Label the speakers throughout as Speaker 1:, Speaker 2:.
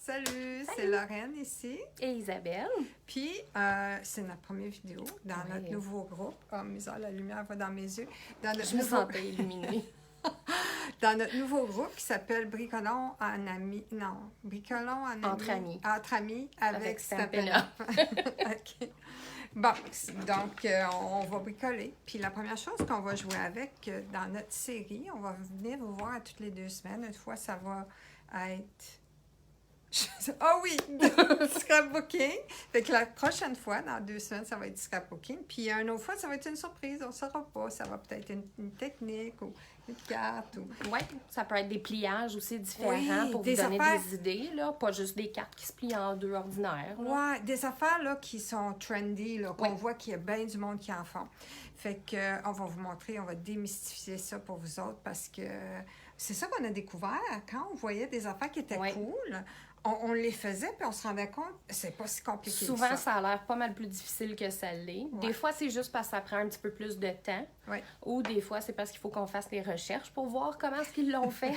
Speaker 1: Salut, c'est Lorraine ici.
Speaker 2: Et Isabelle.
Speaker 1: Puis, c'est notre première vidéo dans notre nouveau groupe. Oh, misère, la lumière va dans mes yeux.
Speaker 2: Je me sentais illuminée.
Speaker 1: Dans notre nouveau groupe qui s'appelle Bricolons en amis. Non, Bricolons en amis.
Speaker 2: Entre amis.
Speaker 1: Entre amis avec
Speaker 2: Stampin'
Speaker 1: OK. Bon, donc, on va bricoler. Puis la première chose qu'on va jouer avec dans notre série, on va venir vous voir à toutes les 2 semaines. Une fois, ça va être... Ah oui! Scrapbooking. Fait que la prochaine fois, dans 2 semaines, ça va être du scrapbooking. Puis une autre fois, ça va être une surprise. On ne saura pas. Ça va peut-être être une technique ou une carte.
Speaker 2: Oui, ça peut être des pliages aussi différents pour vous donner des idées. Là. Pas juste des cartes qui se plient en deux ordinaires.
Speaker 1: Oui, des affaires là, qui sont trendy, là, qu'on voit qu'il y a bien du monde qui en font. Fait que on va vous montrer, on va démystifier ça pour vous autres parce que c'est ça qu'on a découvert quand on voyait des affaires qui étaient cool. On les faisait, puis on se rendait compte c'est pas si compliqué
Speaker 2: Souvent,
Speaker 1: que
Speaker 2: ça a l'air pas mal plus difficile que ça l'est.
Speaker 1: Ouais.
Speaker 2: Des fois, c'est juste parce que ça prend un petit peu plus de temps.
Speaker 1: Ouais.
Speaker 2: Ou des fois, c'est parce qu'il faut qu'on fasse des recherches pour voir comment est-ce qu'ils l'ont fait.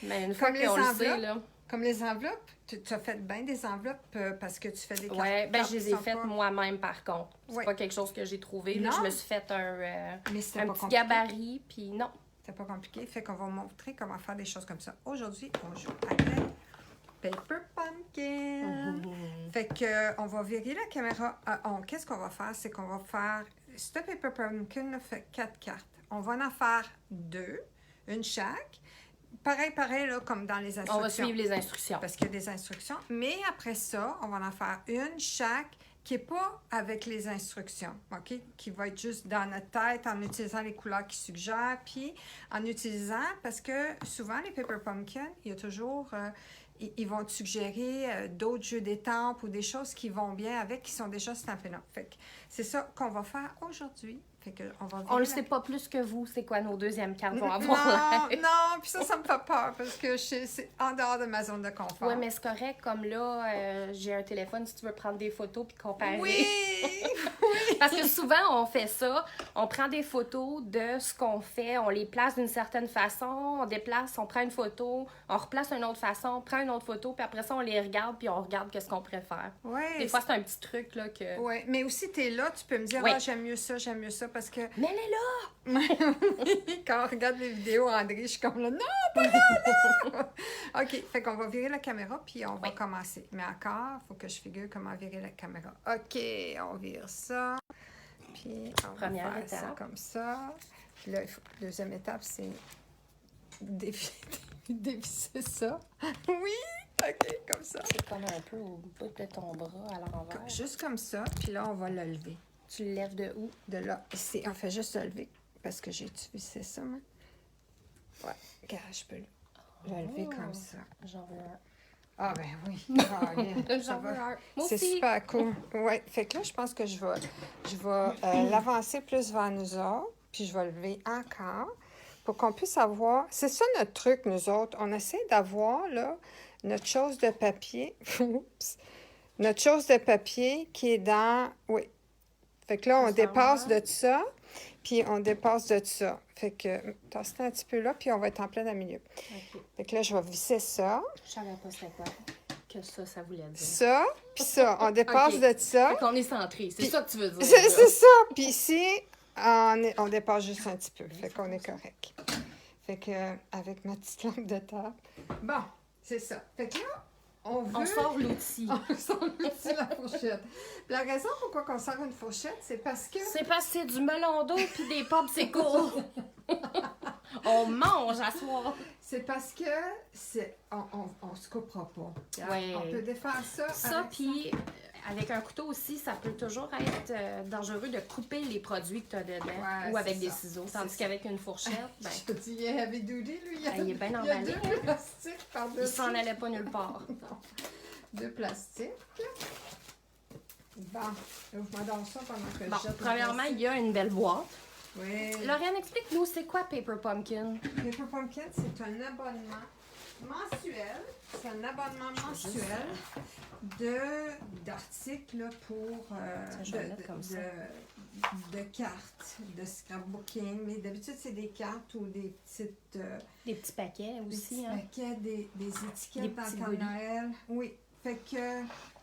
Speaker 2: Mais une
Speaker 1: fois
Speaker 2: qu'on le sait, là...
Speaker 1: Comme les enveloppes, tu as fait bien des enveloppes parce que tu fais des cartes.
Speaker 2: Oui, bien, je les ai faites moi-même, par contre. C'est pas quelque chose que j'ai trouvé. Là, je me suis fait un petit gabarit, puis non.
Speaker 1: C'est pas compliqué. Fait qu'on va vous montrer comment faire des choses comme ça. Aujourd'hui, on joue avec Paper Pumpkin. Fait que on va virer la caméra. Qu'est-ce qu'on va faire? C'est qu'on va faire... Ce Paper Pumpkin fait 4 cartes. On va en faire 2, une chaque. Pareil, là, comme dans les instructions.
Speaker 2: On va suivre les instructions.
Speaker 1: Parce qu'il y a des instructions. Mais après ça, on va en faire une chaque qui n'est pas avec les instructions, OK? Qui va être juste dans notre tête en utilisant les couleurs qui suggèrent, puis en utilisant, parce que souvent, les Paper Pumpkin, il y a toujours... ils vont te suggérer d'autres jeux d'étampes ou des choses qui vont bien avec, qui sont déjà stampées là. Fait que c'est ça qu'on va faire aujourd'hui. Fait que on
Speaker 2: le sait pas plus que vous, c'est quoi nos deuxièmes cartes vont avoir.
Speaker 1: Non, puis ça me fait peur parce que c'est en dehors de ma zone de confort.
Speaker 2: Oui, mais c'est correct, comme là, j'ai un téléphone si tu veux prendre des photos puis comparer.
Speaker 1: Oui!
Speaker 2: Parce que souvent, on fait ça, on prend des photos de ce qu'on fait, on les place d'une certaine façon, on déplace, on prend une photo, on replace d'une autre façon, on prend une autre photo, puis après ça, on les regarde, puis on regarde qu'est-ce qu'on préfère.
Speaker 1: Oui.
Speaker 2: Des fois, c'est un petit truc, là, que...
Speaker 1: Oui, mais aussi, tu es là, tu peux me dire, j'aime mieux ça, parce que...
Speaker 2: Mais elle est là!
Speaker 1: Quand on regarde les vidéos, André, je suis comme là, non, pas là, non! OK, fait qu'on va virer la caméra, puis on va commencer. Mais encore, il faut que je figure comment virer la caméra. OK, on vire ça, puis on va faire ça comme ça. Puis là, deuxième étape, c'est dévisser ça. Oui! OK, comme ça.
Speaker 2: C'est comme un peu au bout de ton bras à l'envers.
Speaker 1: Juste comme ça, puis là, on va le lever.
Speaker 2: Tu le lèves de où?
Speaker 1: De là. Ici, on fait juste le lever parce que j'ai utilisé ça, moi. Ouais, regarde, je peux le lever comme ça.
Speaker 2: J'en veux un.
Speaker 1: Ah, ben oui. Ah, bien.
Speaker 2: J'en veux un.
Speaker 1: C'est super cool. Ouais, fait que là, je pense que je vais l'avancer plus vers nous autres, puis je vais le lever encore pour qu'on puisse avoir... C'est ça notre truc, nous autres. On essaie d'avoir, là, notre chose de papier. Oups. Notre chose de papier qui est dans... Oui. Fait que là, on dépasse de ça, puis on dépasse de ça. Fait que, tasse un petit peu là, puis on va être en plein dans le milieu.
Speaker 2: OK.
Speaker 1: Fait que là, je vais visser ça.
Speaker 2: Je savais pas c'était quoi que ça voulait dire.
Speaker 1: Ça, puis ça. On dépasse de ça.
Speaker 2: Fait qu'on est centré. C'est ça que tu veux dire.
Speaker 1: C'est ça. Puis ici, on dépasse juste un petit peu. Fait qu'on est correct. Fait que, avec ma petite lampe de table. Bon, c'est ça. Fait que là, on
Speaker 2: sort l'outil.
Speaker 1: On sort l'outil, la fourchette. Puis la raison pourquoi on sort une fourchette, c'est parce que...
Speaker 2: C'est parce que c'est du melon d'eau puis des popsicles. On mange à soir.
Speaker 1: C'est parce que on se coupera pas.
Speaker 2: Ouais.
Speaker 1: On peut défaire ça.
Speaker 2: Ça, puis avec un couteau aussi, ça peut toujours être dangereux de couper les produits que tu as dedans ou avec des ciseaux. Tandis qu'avec une fourchette, ben...
Speaker 1: Je te dis, il est avec Doody, lui.
Speaker 2: Il est bien emballé.
Speaker 1: Il y a 2 plastiques par-dessus.
Speaker 2: Il s'en allait pas nulle part.
Speaker 1: Non. 2 plastiques. Bon, ouvre-moi donc ça pendant que je jette.
Speaker 2: Premièrement, il y a une belle boîte.
Speaker 1: Oui.
Speaker 2: Lauriane, explique-nous, c'est quoi Paper Pumpkin?
Speaker 1: Paper Pumpkin, c'est un abonnement mensuel. C'est un abonnement mensuel d'articles pour de cartes, de scrapbooking. Mais d'habitude, c'est des cartes ou des petites...
Speaker 2: Des petits paquets aussi,
Speaker 1: des petits paquets, des étiquettes
Speaker 2: Des
Speaker 1: dans
Speaker 2: petits
Speaker 1: le temps de
Speaker 2: goodies.
Speaker 1: Noël. Oui. Fait que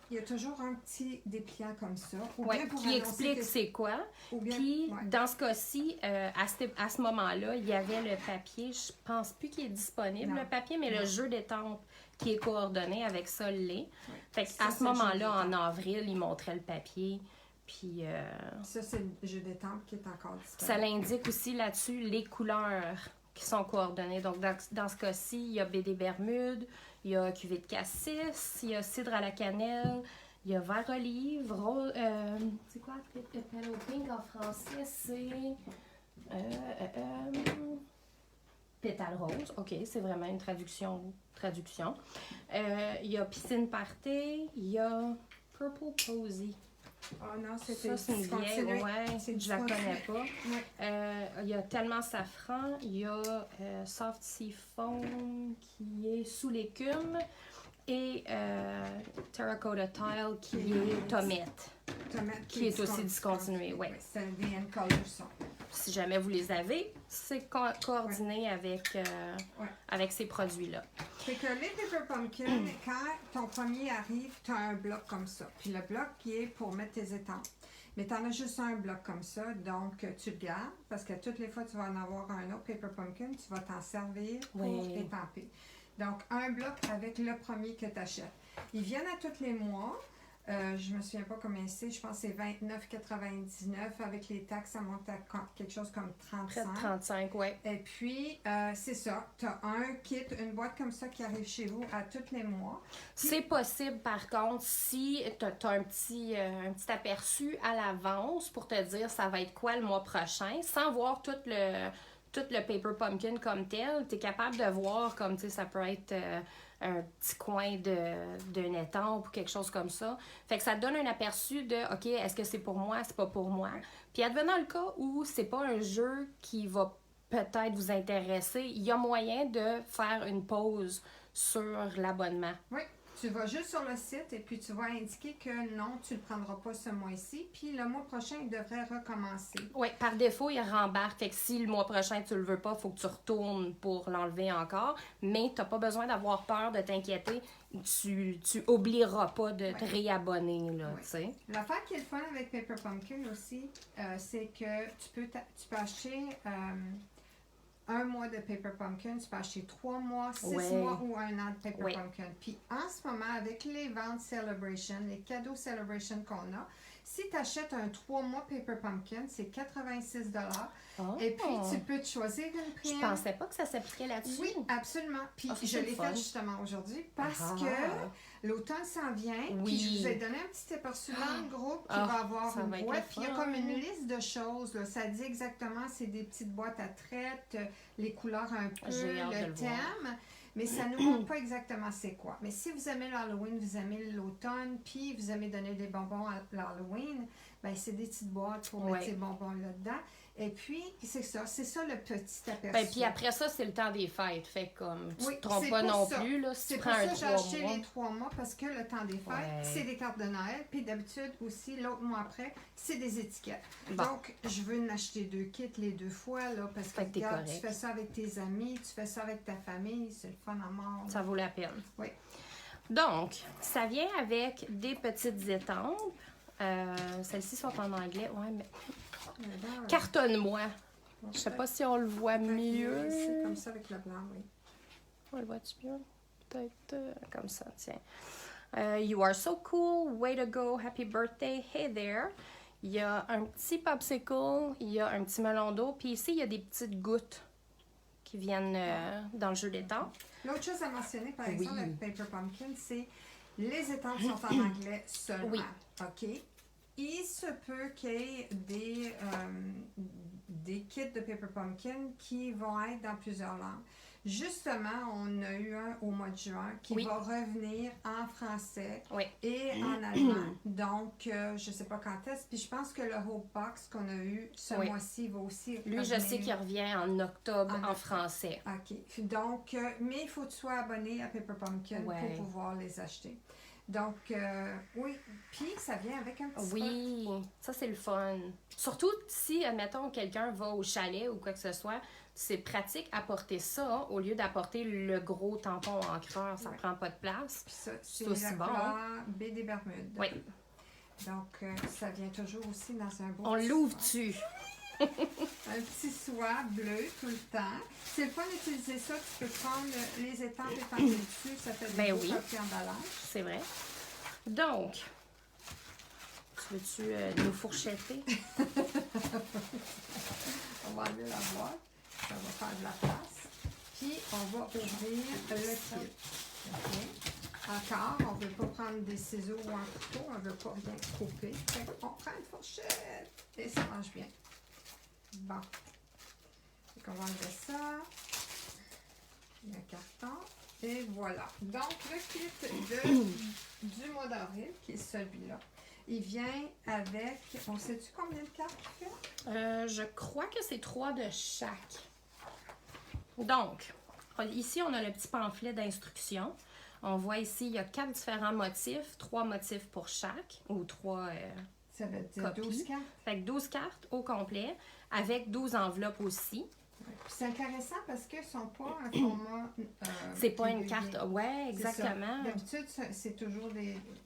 Speaker 1: il y a toujours un petit dépliant comme ça. Ou
Speaker 2: Ouais,
Speaker 1: bien pour
Speaker 2: qui
Speaker 1: annoncer
Speaker 2: explique
Speaker 1: que-
Speaker 2: c'est quoi.
Speaker 1: ou bien-
Speaker 2: Puis,
Speaker 1: ouais.
Speaker 2: dans ce cas-ci, à ce moment-là, il y avait le papier, je pense plus qu'il est disponible,
Speaker 1: Non.
Speaker 2: le papier, mais
Speaker 1: Non.
Speaker 2: le jeu d'étampes qui est coordonné avec ça l'est.
Speaker 1: Ouais.
Speaker 2: Fait
Speaker 1: Ça,
Speaker 2: qu'à
Speaker 1: c'est
Speaker 2: ce
Speaker 1: le jeu
Speaker 2: moment-là, en
Speaker 1: d'étampes.
Speaker 2: avril, il montrait le papier. Puis,
Speaker 1: Ça, c'est le jeu d'étampes qui est encore disponible.
Speaker 2: ça l'indique aussi là-dessus les couleurs qui sont coordonnées. Donc, dans ce cas-ci, il y a BD Bermude, il y a cuvée de cassis, il y a cidre à la cannelle, il y a vert olive, c'est quoi? Petal pink en français, c'est... pétale rose. OK, c'est vraiment une traduction. Il y a piscine party, il y a purple posy.
Speaker 1: Oh non, c'était
Speaker 2: Ça, c'est une vieille,
Speaker 1: discontinué.
Speaker 2: ouais,
Speaker 1: C'est
Speaker 2: je la connais pas.
Speaker 1: Ouais.
Speaker 2: Il y a tellement safran, il y a soft seafoam qui est sous l'écume et terracotta tile qui est tomate.
Speaker 1: Tomate
Speaker 2: Qui est aussi discontinué, ouais.
Speaker 1: C'est des end colors sont.
Speaker 2: Si jamais vous les avez, c'est coordonné avec, avec ces produits-là.
Speaker 1: Fait que les Paper Pumpkin, quand ton premier arrive, tu as un bloc comme ça. Puis le bloc qui est pour mettre tes étampes. Mais tu en as juste un bloc comme ça, donc tu le gardes parce que toutes les fois tu vas en avoir un autre Paper Pumpkin, tu vas t'en servir pour
Speaker 2: Oui.
Speaker 1: étamper. Donc un bloc avec le premier que tu achètes. Ils viennent à tous les mois. Je me souviens pas combien c'est, je pense que c'est 29,99. Avec les taxes, ça monte à quelque chose comme
Speaker 2: Près
Speaker 1: 35.
Speaker 2: de 35, ouais.
Speaker 1: Et puis, c'est ça, tu as un kit, une boîte comme ça qui arrive chez vous à tous les mois.
Speaker 2: C'est possible, par contre, si tu as un petit aperçu à l'avance pour te dire ça va être quoi le mois prochain, sans voir tout le Paper Pumpkin comme tel, tu es capable de voir comme, tu sais, ça peut être un petit coin d'un étampe ou quelque chose comme ça. Fait que ça te donne un aperçu de, OK, est-ce que c'est pour moi, c'est pas pour moi? Puis advenant le cas où c'est pas un jeu qui va peut-être vous intéresser, il y a moyen de faire une pause sur l'abonnement.
Speaker 1: Oui, tu vas juste sur le site et puis tu vas indiquer que non, tu ne le prendras pas ce mois-ci. Puis le mois prochain, il devrait recommencer.
Speaker 2: Oui, par défaut, il rembarque. Fait que si le mois prochain, tu le veux pas, il faut que tu retournes pour l'enlever encore. Mais tu n'as pas besoin d'avoir peur, de t'inquiéter. Tu oublieras pas de te réabonner, là,
Speaker 1: Ouais.
Speaker 2: tu sais.
Speaker 1: L'affaire qui est le fun avec Paper Pumpkin aussi, c'est que tu peux acheter un mois de Paper Pumpkin, tu peux acheter 3 mois, 6
Speaker 2: Ouais.
Speaker 1: mois ou un an de Paper
Speaker 2: Ouais.
Speaker 1: Pumpkin. Puis en ce moment, avec les ventes Celebration, les cadeaux Celebration qu'on a, si tu achètes un 3 mois Paper Pumpkin, c'est 86 $.
Speaker 2: Oh.
Speaker 1: Et puis, tu peux te choisir une
Speaker 2: Je
Speaker 1: prime.
Speaker 2: pensais pas que ça s'appliquait là-dessus.
Speaker 1: Oui, absolument. Puis
Speaker 2: Ah, ça,
Speaker 1: je
Speaker 2: c'est
Speaker 1: l'ai
Speaker 2: le fun.
Speaker 1: fait justement aujourd'hui parce
Speaker 2: Ah.
Speaker 1: que l'automne s'en vient.
Speaker 2: Oui.
Speaker 1: Puis je vous ai donné un petit aperçu dans le groupe qui
Speaker 2: Ah,
Speaker 1: va avoir
Speaker 2: ça
Speaker 1: une
Speaker 2: va être
Speaker 1: boîte.
Speaker 2: le
Speaker 1: Puis il y a
Speaker 2: fun.
Speaker 1: comme une liste de choses. Là. Ça dit exactement, c'est des petites boîtes à traite, les couleurs un peu,
Speaker 2: J'ai hâte de
Speaker 1: le
Speaker 2: le
Speaker 1: thème. Mais ça ne nous montre pas exactement c'est quoi. Mais si vous aimez l'Halloween, vous aimez l'automne, puis vous aimez donner des bonbons à l'Halloween, ben c'est des petites boîtes pour
Speaker 2: Ouais.
Speaker 1: mettre ces bonbons là-dedans. Et puis, c'est ça le petit aperçu.
Speaker 2: Ben, puis après ça, c'est le temps des fêtes. Fait que, comme, tu
Speaker 1: Oui,
Speaker 2: te trompes
Speaker 1: c'est
Speaker 2: pas
Speaker 1: pour
Speaker 2: non
Speaker 1: ça.
Speaker 2: plus, là, si
Speaker 1: C'est
Speaker 2: tu
Speaker 1: pour
Speaker 2: prends
Speaker 1: ça
Speaker 2: un
Speaker 1: que j'ai
Speaker 2: 3
Speaker 1: acheté
Speaker 2: mois.
Speaker 1: les 3 mois parce que le temps des fêtes,
Speaker 2: Ouais.
Speaker 1: c'est des cartes de Noël. Puis d'habitude aussi, l'autre mois après, c'est des étiquettes.
Speaker 2: Bon.
Speaker 1: Donc, je veux en acheter 2 kits les 2 fois là, parce que
Speaker 2: Fait que t'es
Speaker 1: regarde, tu
Speaker 2: correct.
Speaker 1: fais ça avec tes amis, tu fais ça avec ta famille, c'est le fun à mort.
Speaker 2: Ça vaut la peine.
Speaker 1: Oui.
Speaker 2: Donc, ça vient avec des petites étampes. Celles-ci sont en anglais. Ouais, mais
Speaker 1: Là,
Speaker 2: cartonne-moi. Je sais pas si on le voit mieux.
Speaker 1: C'est comme ça avec le blanc, oui.
Speaker 2: On le voit-tu mieux? Peut-être comme ça, tiens. You are so cool. Way to go. Happy birthday. Hey there. Il y a un petit popsicle. Il y a un petit melon d'eau. Puis ici, il y a des petites gouttes qui viennent dans le jeu d'étampes.
Speaker 1: L'autre chose à mentionner, par
Speaker 2: Oui.
Speaker 1: exemple, avec Paper Pumpkin, c'est les étampes sont en anglais seulement.
Speaker 2: Oui.
Speaker 1: OK? Il se peut qu'il y ait des kits de Paper Pumpkin qui vont être dans plusieurs langues. Justement, on a eu un au mois de juin qui
Speaker 2: Oui.
Speaker 1: va revenir en français
Speaker 2: Oui.
Speaker 1: et en allemand. Donc, je ne sais pas quand est-ce. Puis je pense que le Hope Box qu'on a eu ce
Speaker 2: Oui.
Speaker 1: mois-ci va aussi
Speaker 2: Lui, je
Speaker 1: revenir.
Speaker 2: sais qu'il revient en octobre
Speaker 1: En
Speaker 2: en
Speaker 1: octobre.
Speaker 2: français.
Speaker 1: OK. Donc, mais il faut que tu sois abonné à Paper Pumpkin
Speaker 2: Ouais.
Speaker 1: pour pouvoir les acheter. Donc, oui. Puis, ça vient avec un petit
Speaker 2: Oui, ça c'est le fun. Surtout si, admettons, quelqu'un va au chalet ou quoi que ce soit, c'est pratique à porter ça au lieu d'apporter le gros tampon encreur. Ça prend pas de place.
Speaker 1: Puis ça, c'est
Speaker 2: C'est aussi
Speaker 1: la
Speaker 2: bon.
Speaker 1: couleur baie des Bermudes.
Speaker 2: Oui.
Speaker 1: Donc, ça vient toujours aussi dans un beau
Speaker 2: On
Speaker 1: petit
Speaker 2: l'ouvre-tu?
Speaker 1: soie. Un petit soie bleu tout le temps. C'est le fun d'utiliser ça. Tu peux prendre les étampes épinglées dessus. Ça fait des beaux papiers emballage.
Speaker 2: C'est vrai. Donc, tu veux-tu nous fourchetter?
Speaker 1: On va enlever la boîte. Ça va faire de la place. Puis, on va ouvrir le kit. OK? Encore, on ne veut pas prendre des ciseaux ou un couteau. On ne veut pas bien couper. On prend une fourchette. Et ça marche bien. Bon. Donc, on va enlever ça. Le carton. Et voilà. Donc, le kit du mois d'avril, qui est celui-là, il vient avec... On sait-tu combien de cartes il fait?
Speaker 2: Je crois que c'est 3 de chaque. Donc, ici, on a le petit pamphlet d'instruction. On voit ici, il y a 4 différents motifs, 3 motifs pour chaque, ou 3
Speaker 1: ça veut dire
Speaker 2: copies.
Speaker 1: 12 cartes.
Speaker 2: Fait que 12 cartes au complet, avec 12 enveloppes aussi.
Speaker 1: C'est intéressant parce qu'ils ne sont pas un format.
Speaker 2: C'est pas une carte. Ouais, exactement.
Speaker 1: D'habitude, c'est toujours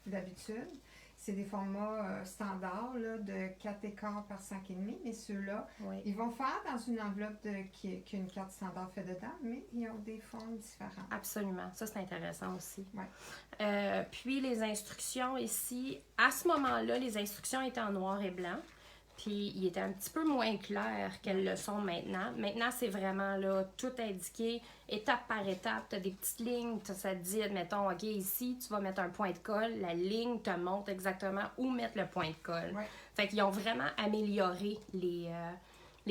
Speaker 1: d'habitude. C'est des formats standards là, de 4 écarts par 5,5. Mais ceux-là, ils vont faire dans une enveloppe qui a une carte standard fait dedans, mais ils ont des formes différentes.
Speaker 2: Absolument. Ça, c'est intéressant aussi.
Speaker 1: Ouais.
Speaker 2: Puis les instructions ici, à ce moment-là, les instructions étaient en noir et blanc. Puis, il était un petit peu moins clair qu'elles le sont maintenant. Maintenant, c'est vraiment là, tout indiqué, étape par étape. Tu as des petites lignes, ça te dit, admettons, OK, ici, tu vas mettre un point de colle. La ligne te montre exactement où mettre le point de colle.
Speaker 1: Ouais.
Speaker 2: Fait qu'ils ont vraiment amélioré les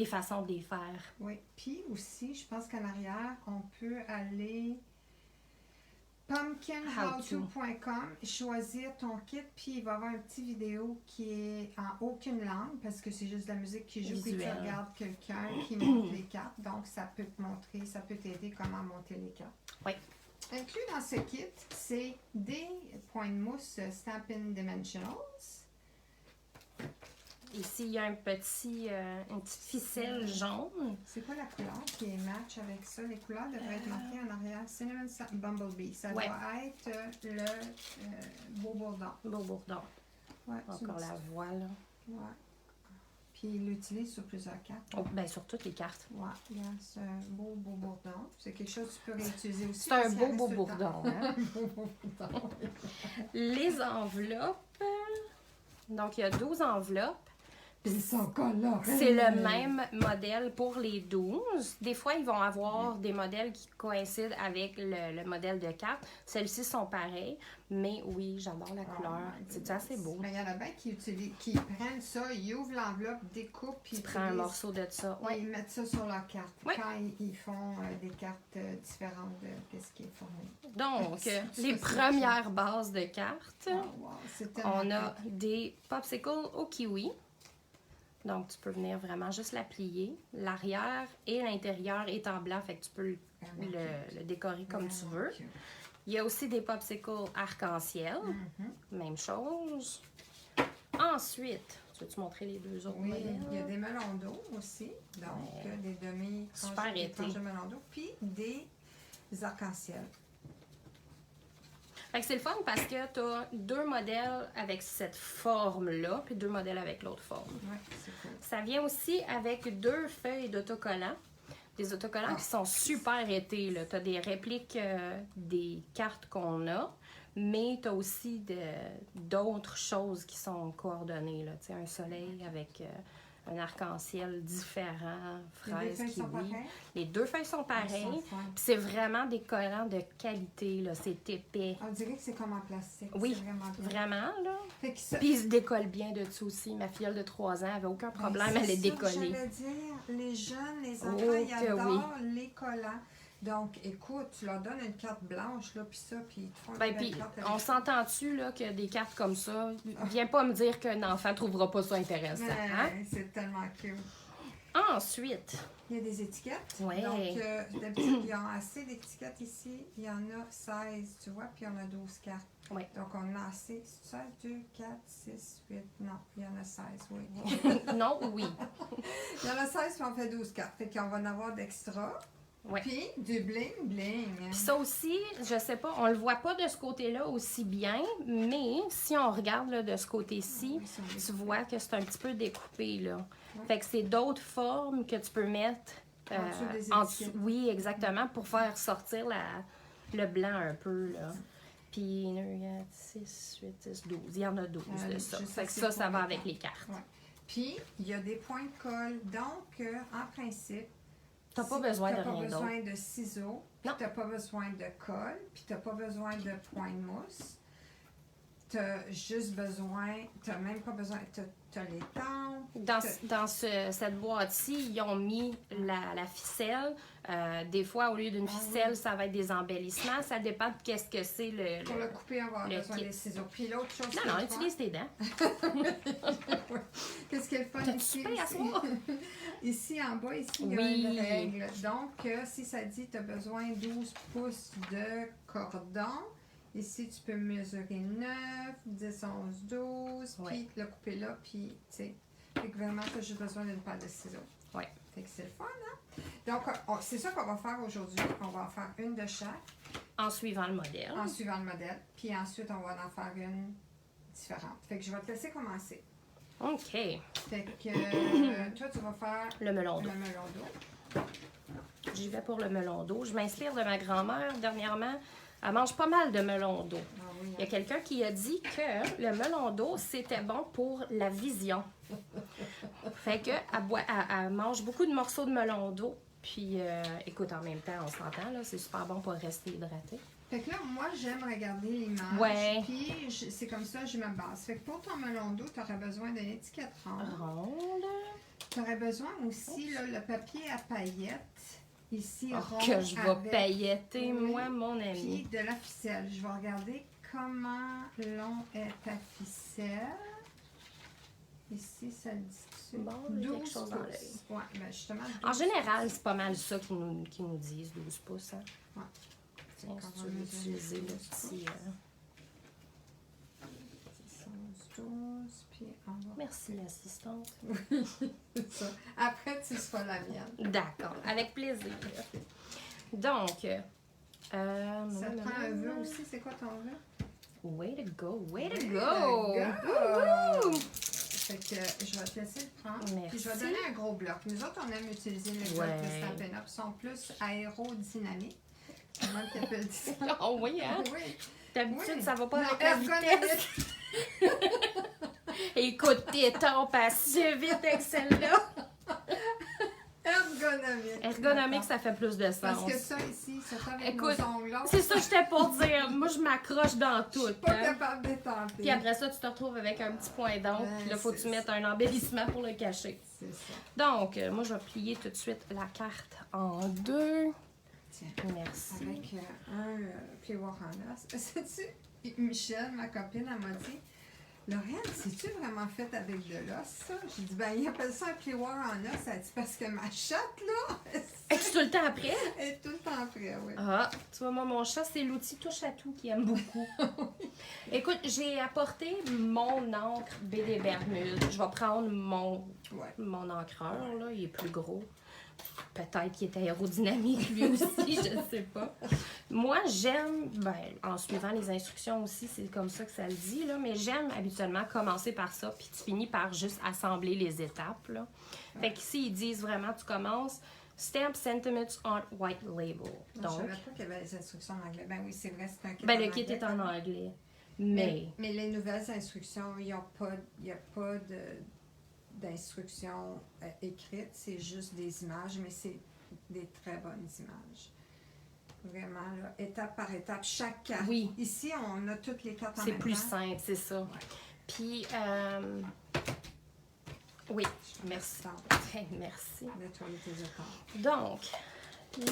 Speaker 2: façons de les faire.
Speaker 1: Oui. Puis aussi, je pense qu'en arrière, on peut aller pumpkinhowto.com, choisir ton kit, puis il va y avoir une petite vidéo qui est en aucune langue parce que c'est juste de la musique qui joue, puis tu regardes quelqu'un qui monte les cartes. Donc, ça peut te montrer, ça peut t'aider comment monter les cartes.
Speaker 2: Oui.
Speaker 1: Inclus dans ce kit, c'est des points de mousse Stampin' Dimensionals.
Speaker 2: Ici, il y a une petite ficelle jaune.
Speaker 1: C'est quoi la couleur qui est match avec ça? Les couleurs devraient être marquées en arrière. Cinnamon Bumblebee. Ça doit être le beau bourdon.
Speaker 2: Beau bourdon.
Speaker 1: Ouais,
Speaker 2: encore la voile.
Speaker 1: Ouais. Puis il l'utilise sur plusieurs cartes.
Speaker 2: Oh, ben sur toutes les cartes.
Speaker 1: Ouais, c'est un beau bourdon. C'est quelque chose que tu peux réutiliser aussi.
Speaker 2: C'est un beau bourdon. Hein?
Speaker 1: Beau bourdon.
Speaker 2: Les enveloppes. Donc, il y a 12 enveloppes.
Speaker 1: Puis ils sont colorés.
Speaker 2: C'est le même modèle pour les 12. Des fois, ils vont avoir des modèles qui coïncident avec le modèle de carte. Celles-ci sont pareilles, mais oui, j'adore la couleur. C'est assez beau.
Speaker 1: Mais il y en a bien qui prennent ça, ils ouvrent l'enveloppe, découpent, puis
Speaker 2: ils prennent un morceau de ça.
Speaker 1: Et ils mettent ça sur leur carte.
Speaker 2: Oui.
Speaker 1: Quand ils font des cartes différentes de ce qui est formé.
Speaker 2: Donc, les premières bases de cartes.
Speaker 1: Oh, wow,
Speaker 2: on a des popsicles au kiwi. Donc, tu peux venir vraiment juste la plier. L'arrière et l'intérieur est en blanc, fait que tu peux le décorer comme tu veux. Il y a aussi des popsicles arc-en-ciel. Même chose. Ensuite, tu veux-tu montrer les deux autres modèles?
Speaker 1: Il y a des melons d'eau aussi. Donc, des
Speaker 2: super
Speaker 1: tranches de melons d'eau. Puis des arc-en-ciel.
Speaker 2: Fait que c'est le fun parce que tu as 2 modèles avec cette forme-là, puis 2 modèles avec l'autre forme.
Speaker 1: Oui, c'est cool.
Speaker 2: Ça vient aussi avec 2 feuilles d'autocollants. Des autocollants qui sont super épais. Tu as des répliques des cartes qu'on a, mais tu as aussi d'autres choses qui sont coordonnées. Là. Un soleil avec un arc-en-ciel différent, fraise, kiwi. Les 2 feuilles sont pareilles. Puis c'est vraiment des collants de qualité. C'est épais.
Speaker 1: On dirait que c'est comme en plastique.
Speaker 2: Oui, vraiment. Là. Puis ils se décollent bien de dessus aussi. Ma filleule de 3 ans avait aucun problème à les décoller.
Speaker 1: J'allais dire, les jeunes, les enfants, ils adorent les collants. Donc, écoute, tu leur donnes une carte blanche, là, puis ça, puis ils te font
Speaker 2: puis on s'entend-tu, là, que des cartes comme ça, viens pas me dire qu'un enfant trouvera pas ça intéressant, hein?
Speaker 1: C'est tellement cute.
Speaker 2: Ensuite,
Speaker 1: il y a des étiquettes.
Speaker 2: Ouais.
Speaker 1: Donc, d'habitude, il y a assez d'étiquettes ici. Il y en a 16, tu vois, puis il y en a 12 cartes.
Speaker 2: Ouais.
Speaker 1: Donc, on a assez. 16, 2, 4, 6, 8. Non, il y en a 16, oui.
Speaker 2: non ou oui?
Speaker 1: Il y en a 16, puis on fait 12 cartes. Fait qu'on va en avoir d'extra.
Speaker 2: Ouais.
Speaker 1: Puis, du bling-bling.
Speaker 2: Puis ça aussi, je sais pas, on le voit pas de ce côté-là aussi bien, mais si on regarde là, de ce côté-ci,
Speaker 1: Oui, ça,
Speaker 2: tu vois que c'est un petit peu découpé, là.
Speaker 1: Ouais.
Speaker 2: Fait que c'est d'autres formes que tu peux mettre
Speaker 1: En dessous des
Speaker 2: en
Speaker 1: étiquettes.
Speaker 2: dessous. Oui, exactement, pour faire sortir le blanc un peu, là. Puis, 1, 4, 6, 8, 10, 12. Il y en a 12 de ça.
Speaker 1: je sais
Speaker 2: Fait que
Speaker 1: c'est
Speaker 2: ça,
Speaker 1: pour
Speaker 2: ça va
Speaker 1: les
Speaker 2: avec
Speaker 1: cartes.
Speaker 2: les cartes.
Speaker 1: Ouais. Puis, il y a des points de colle. Donc, en principe,
Speaker 2: T'as pas besoin de
Speaker 1: t'as pas
Speaker 2: rien d'autre.
Speaker 1: besoin de ciseaux, puis
Speaker 2: Non.
Speaker 1: t'as pas besoin de colle, puis t'as pas besoin de point de mousse. T'as juste besoin, t'as même pas besoin, t'as les temps.
Speaker 2: Dans cette boîte-ci, ils ont mis la ficelle. Des fois, au lieu d'une ficelle, ça va être des embellissements. Ça dépend de qu'est-ce que c'est
Speaker 1: Pour le couper, on va avoir besoin
Speaker 2: kit.
Speaker 1: des ciseaux. Puis l'autre chose
Speaker 2: Non, non, utilise tes dents.
Speaker 1: Qu'est-ce qu'il y a de fun
Speaker 2: T'as-tu
Speaker 1: ici?
Speaker 2: faim à soir?
Speaker 1: Ici, en bas, ici, il y a
Speaker 2: Oui.
Speaker 1: une règle. Donc, si ça dit que tu as besoin de 12 pouces de cordon, ici, tu peux mesurer 9, 10, 11, 12,
Speaker 2: Ouais.
Speaker 1: puis le couper là, puis, tu sais, fait que vraiment, tu as juste besoin d'une paire de ciseaux.
Speaker 2: Ouais.
Speaker 1: Fait que c'est le fun, hein? Donc, c'est ça qu'on va faire aujourd'hui. On va en faire une de chaque,
Speaker 2: En suivant le modèle.
Speaker 1: en suivant le modèle, puis ensuite, on va en faire une différente. Fait que je vais te laisser commencer.
Speaker 2: OK.
Speaker 1: Fait que toi, tu vas faire
Speaker 2: Le melon d'eau.
Speaker 1: le melon d'eau.
Speaker 2: J'y vais pour le melon d'eau. Je m'inspire de ma grand-mère dernièrement. Elle mange pas mal de melon d'eau.
Speaker 1: Ah oui,
Speaker 2: Il y a quelqu'un qui a dit que le melon d'eau, c'était bon pour la vision. Fait que elle mange beaucoup de morceaux de melon d'eau. Puis, écoute, en même temps, on s'entend, là, c'est super bon pour rester hydraté.
Speaker 1: Fait que là, moi, j'aime regarder l'image.
Speaker 2: Ouais.
Speaker 1: Puis, c'est comme ça, je me base. Fait que pour ton melon d'eau, tu aurais besoin d'une étiquette ronde.
Speaker 2: Ronde.
Speaker 1: Tu aurais besoin aussi, là, le papier à paillettes. Ici,
Speaker 2: Oh,
Speaker 1: rond.
Speaker 2: que je vais
Speaker 1: avec-
Speaker 2: pailletter,
Speaker 1: Oui.
Speaker 2: moi, mon
Speaker 1: Puis
Speaker 2: ami.
Speaker 1: de la ficelle. Je vais regarder comment long est ta ficelle. Ici, ça le dit-tu?
Speaker 2: Bon, il y a quelque
Speaker 1: 12
Speaker 2: chose dans
Speaker 1: pouces.
Speaker 2: l'œil.
Speaker 1: Ouais, ben justement.
Speaker 2: En
Speaker 1: 12
Speaker 2: général, c'est pas mal ça qu'ils nous disent, 12 pouces. Hein?
Speaker 1: Ouais.
Speaker 2: Tiens,
Speaker 1: Quand
Speaker 2: si
Speaker 1: on
Speaker 2: tu veux
Speaker 1: mesure
Speaker 2: utiliser le
Speaker 1: 12
Speaker 2: petit...
Speaker 1: 12, puis on va...
Speaker 2: Merci, l'assistante.
Speaker 1: C'est ça. Après, tu feras la mienne.
Speaker 2: D'accord, avec plaisir. Donc,
Speaker 1: Ça te prend un vœu aussi. C'est quoi ton vœu?
Speaker 2: way to go, way to
Speaker 1: Way
Speaker 2: go!
Speaker 1: to go!
Speaker 2: Wouhou!
Speaker 1: Fait que je vais te laisser le prendre.
Speaker 2: Merci.
Speaker 1: Puis je vais donner un gros bloc. Nous autres, on aime utiliser les blocs
Speaker 2: Ouais.
Speaker 1: de Stampin' Up. Ils sont plus aérodynamiques. Comment tu appelles ça?
Speaker 2: Oh oui, hein?
Speaker 1: Oui.
Speaker 2: D'habitude,
Speaker 1: Oui.
Speaker 2: ça va pas
Speaker 1: Non,
Speaker 2: avec la vitesse. Écoute, tes temps passent vite avec celle-là.
Speaker 1: Ergonomique.
Speaker 2: Ergonomique, ça fait plus de sens.
Speaker 1: Parce que ça ici, ça fait avec
Speaker 2: Écoute,
Speaker 1: nos ongles.
Speaker 2: c'est ça que j'étais pour dire. Moi, je m'accroche dans
Speaker 1: Je
Speaker 2: tout.
Speaker 1: suis pas
Speaker 2: hein.
Speaker 1: capable d'étamper.
Speaker 2: Puis après ça, tu te retrouves avec un petit point d'encre.
Speaker 1: Ouais,
Speaker 2: Puis là, faut que
Speaker 1: c'est
Speaker 2: tu mettes un embellissement pour le cacher.
Speaker 1: C'est ça.
Speaker 2: Donc, moi, je vais plier tout de suite la carte en deux.
Speaker 1: Tiens.
Speaker 2: Merci.
Speaker 1: Avec un plioir en os. Sais-tu, Michel, ma copine, elle m'a dit, Lauriane, c'est-tu vraiment fait avec de l'os, ça? J'ai dit, ben, il appelle ça un plioir en os. Elle dit, parce que ma chatte, là,
Speaker 2: Es-tu tout le temps après?
Speaker 1: elle est tout le temps prête, oui.
Speaker 2: Ah, tu vois, moi, mon chat, c'est l'outil touche à tout qu'il aime beaucoup. Écoute, j'ai apporté mon encre BD Bermude. Je vais prendre
Speaker 1: Ouais.
Speaker 2: mon encreur, là. Il est plus gros. Peut-être qu'il est aérodynamique lui aussi, je ne sais pas. Moi, j'aime, ben, en suivant les instructions aussi, c'est comme ça que ça le dit, là, mais j'aime habituellement commencer par ça, puis tu finis par juste assembler les étapes, là. Fait qu'ici, ils disent vraiment, tu commences Stamp Sentiments on White Label.
Speaker 1: Je
Speaker 2: Donc,
Speaker 1: savais pas qu'il y avait les instructions en anglais. Ben oui, c'est vrai, c'est un kit
Speaker 2: ben,
Speaker 1: en
Speaker 2: le kit est en
Speaker 1: anglais.
Speaker 2: anglais. Mais,
Speaker 1: Mais les nouvelles instructions, il n'y a pas d'instructions écrites, c'est juste des images, mais c'est des très bonnes images. Vraiment, là, étape par étape, chaque carte.
Speaker 2: Oui.
Speaker 1: Ici, on a toutes les cartes en
Speaker 2: c'est
Speaker 1: même
Speaker 2: plus
Speaker 1: temps.
Speaker 2: simple, c'est ça. Puis, oui, merci. Merci.
Speaker 1: Nettoyer tes étapes.
Speaker 2: Donc,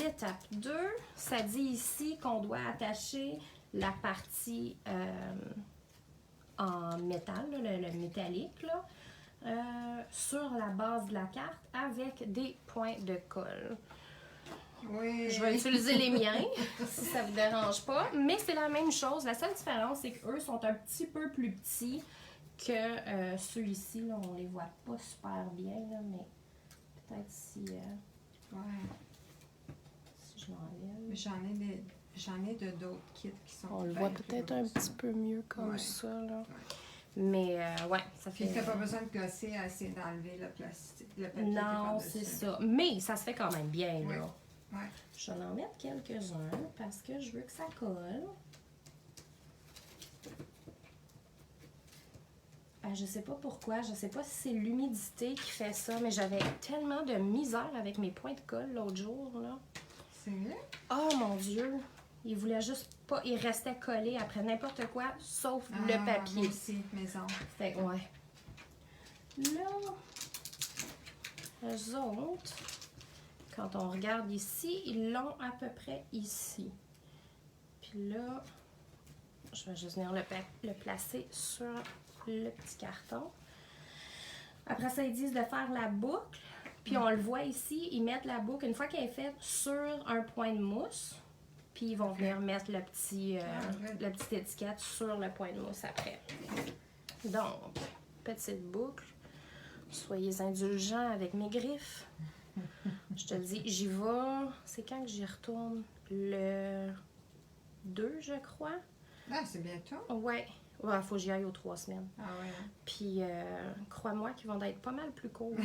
Speaker 2: l'étape 2, ça dit ici qu'on doit attacher la partie en métal, là, le métallique. Là. sur la base de la carte avec des points de colle.
Speaker 1: Oui.
Speaker 2: Je vais utiliser les miens, si ça vous dérange pas. Mais c'est la même chose. La seule différence, c'est qu'eux sont un petit peu plus petits que ceux ici. Là, on les voit pas super bien, là, mais peut-être si,
Speaker 1: Ouais.
Speaker 2: si je l'enlève.
Speaker 1: Mais j'en ai de d'autres kits qui sont.
Speaker 2: On le
Speaker 1: bien
Speaker 2: voit
Speaker 1: plus
Speaker 2: peut-être
Speaker 1: gros
Speaker 2: un
Speaker 1: que ça.
Speaker 2: petit peu mieux comme
Speaker 1: Ouais.
Speaker 2: ça. Là.
Speaker 1: Ouais.
Speaker 2: Mais ouais, ça fait.
Speaker 1: Puis t'as pas besoin de gosser à essayer d'enlever le plastique, le papier. qui est
Speaker 2: Non,
Speaker 1: par-dessus.
Speaker 2: c'est ça. Mais ça se fait quand même bien,
Speaker 1: Oui.
Speaker 2: là.
Speaker 1: Ouais.
Speaker 2: Je vais en mettre quelques-uns parce que je veux que ça colle. Je sais pas pourquoi, je sais pas si c'est l'humidité qui fait ça, mais j'avais tellement de misère avec mes points de colle l'autre jour, là.
Speaker 1: C'est vrai?
Speaker 2: Oh mon Dieu! Il voulait juste pas, il restait collé après n'importe quoi, sauf le
Speaker 1: Moi
Speaker 2: papier.
Speaker 1: aussi, maison.
Speaker 2: Fait que, ouais. Là, eux autres, quand on regarde ici, ils l'ont à peu près ici. Puis là, je vais juste venir le placer sur le petit carton. Après ça, ils disent de faire la boucle. Puis on le voit ici, ils mettent la boucle, une fois qu'elle est faite, sur un point de mousse. Puis ils vont venir mettre la petite étiquette sur le point de mousse après. Donc, petite boucle. Soyez indulgents avec mes griffes. Je te le dis, j'y vais. C'est quand que j'y retourne? Le 2, je crois.
Speaker 1: Ah, c'est bientôt.
Speaker 2: Ouais. Ouais, faut que j'y aille aux 3 semaines.
Speaker 1: Ah ouais. Hein?
Speaker 2: Puis, crois-moi qu'ils vont être pas mal plus courts.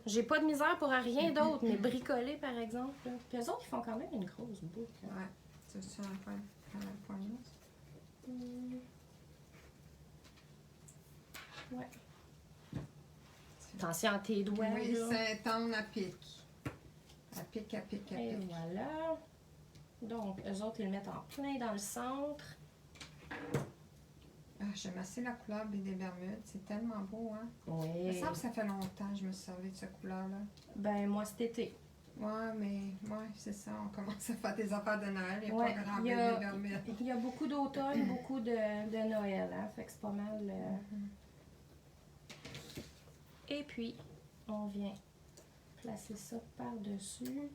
Speaker 2: J'ai pas de misère pour rien d'autre, mais bricoler, par exemple. Là. Puis eux autres, ils font quand même une grosse boucle. Là.
Speaker 1: Ouais. C'est sur un point de mousse.
Speaker 2: Ouais. Attention à tes doigts.
Speaker 1: Oui,
Speaker 2: là.
Speaker 1: c'est tendre à pic. À pic, à pic, à
Speaker 2: Et
Speaker 1: pic.
Speaker 2: voilà. Donc, eux autres, ils le mettent en plein dans le centre.
Speaker 1: Ah, j'aime assez la couleur des Bermudes. C'est tellement beau, hein? Il me
Speaker 2: Oui.
Speaker 1: semble que ça fait longtemps que je me suis servi de cette couleur-là.
Speaker 2: Ben, moi, cet été.
Speaker 1: Ouais, mais ouais, c'est ça. On commence à faire des affaires de Noël. Il n'y a
Speaker 2: Ouais,
Speaker 1: pas grand
Speaker 2: il
Speaker 1: des
Speaker 2: y a-
Speaker 1: Bermudes.
Speaker 2: Il y a beaucoup d'automne, beaucoup de Noël, hein? Fait que c'est pas mal. Et puis, on vient placer ça par-dessus.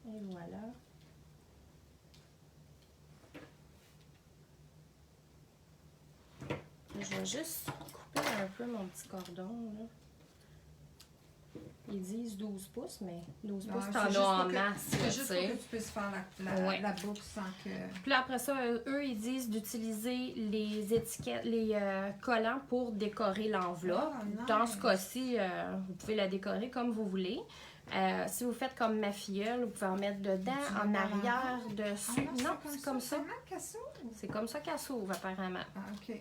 Speaker 2: Et voilà. Je vais juste couper un peu mon petit cordon, là. Ils disent 12 pouces, mais 12 pouces,
Speaker 1: Ouais,
Speaker 2: t'en
Speaker 1: c'est juste
Speaker 2: as en
Speaker 1: pour que-
Speaker 2: masse,
Speaker 1: C'est
Speaker 2: là,
Speaker 1: juste
Speaker 2: tu
Speaker 1: pour
Speaker 2: sais.
Speaker 1: que tu puisses faire
Speaker 2: Ouais.
Speaker 1: la boucle sans que...
Speaker 2: Puis là, après ça, eux, ils disent d'utiliser les étiquettes, les collants pour décorer l'enveloppe.
Speaker 1: Ah, nice.
Speaker 2: Dans ce cas-ci, vous pouvez la décorer comme vous voulez. Si vous faites comme ma filleule, vous pouvez en mettre dedans,
Speaker 1: Tu
Speaker 2: en
Speaker 1: mets par
Speaker 2: arrière,
Speaker 1: en
Speaker 2: dessus.
Speaker 1: Ah
Speaker 2: non, c'est comme ça.
Speaker 1: C'est même qu'elle s'ouvre.
Speaker 2: C'est comme ça qu'elle s'ouvre, apparemment.
Speaker 1: Ah, OK.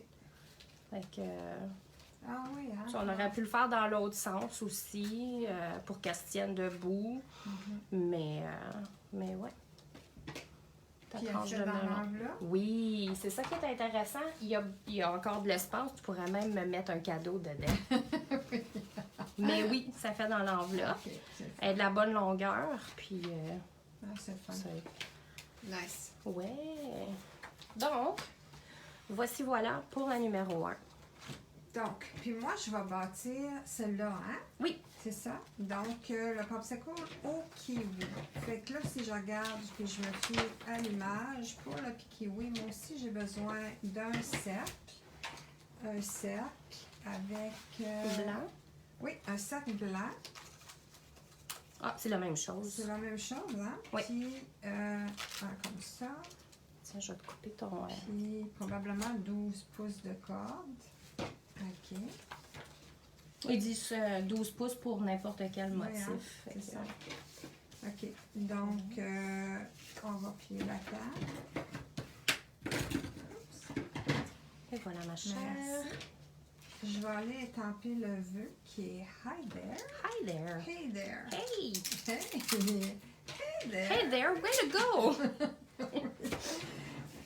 Speaker 2: Fait que,
Speaker 1: Ah oui, hein?
Speaker 2: on aurait pu le faire dans l'autre sens aussi, pour qu'elle se tienne debout. Mais ouais. Ta
Speaker 1: Puis elle
Speaker 2: tranche
Speaker 1: fait
Speaker 2: de
Speaker 1: dans
Speaker 2: melon.
Speaker 1: l'enveloppe.
Speaker 2: Oui, c'est ça qui est intéressant. Il y a encore de l'espace. Tu pourrais même me mettre un cadeau dedans. Mais oui, ça fait dans l'enveloppe.
Speaker 1: OK, c'est le fun.
Speaker 2: Elle est de la bonne longueur. Puis,
Speaker 1: Ah, c'est le fun.
Speaker 2: c'est-
Speaker 1: Nice.
Speaker 2: ouais. Donc, voici voilà pour la numéro 1.
Speaker 1: Donc, puis moi, je vais bâtir celle-là, hein?
Speaker 2: Oui.
Speaker 1: C'est ça. Donc, le popsicle au kiwi. Fait que là, si je regarde, puis je me fie à l'image, pour le kiwi, moi aussi, j'ai besoin d'un cercle. Un cercle avec...
Speaker 2: Blanc.
Speaker 1: Oui, un cercle blanc.
Speaker 2: Ah, c'est la même chose.
Speaker 1: C'est la même chose, hein?
Speaker 2: Oui.
Speaker 1: Puis, comme ça.
Speaker 2: Tiens, je vais te couper ton...
Speaker 1: Puis, probablement 12 pouces de corde. OK.
Speaker 2: Ils disent 12 pouces pour n'importe quel
Speaker 1: Oui,
Speaker 2: motif.
Speaker 1: hein,
Speaker 2: Fait
Speaker 1: c'est
Speaker 2: que-
Speaker 1: ça. OK. Donc, on va plier la carte.
Speaker 2: Et voilà ma chère.
Speaker 1: Merci. Je vais aller étamper le vœu qui est Hi there.
Speaker 2: Hi there.
Speaker 1: Hey there.
Speaker 2: Hey.
Speaker 1: Hey. Hey there.
Speaker 2: Hey there, way to go!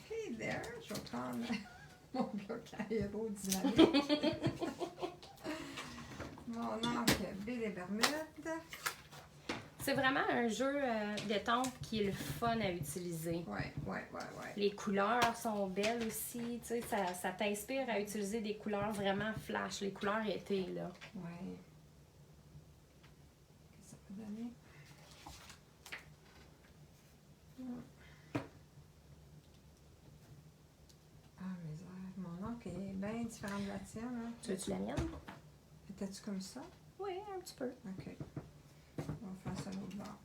Speaker 1: Hey there. Je vais prendre mon bloc aérodynamique. Mon encre B des Bermudes.
Speaker 2: C'est vraiment un jeu d'étampes qui est le fun à utiliser.
Speaker 1: Ouais.
Speaker 2: Les couleurs sont belles aussi, tu sais, ça t'inspire à utiliser des couleurs vraiment flash, les couleurs été, là.
Speaker 1: Ouais. Qu'est-ce que ça peut donner? Ah, misère. Mon oncle est bien différent de la tienne, hein.
Speaker 2: Tu veux-tu la mienne?
Speaker 1: Étais-tu comme ça?
Speaker 2: Oui, un petit peu.
Speaker 1: OK. On va faire ça l'autre bord.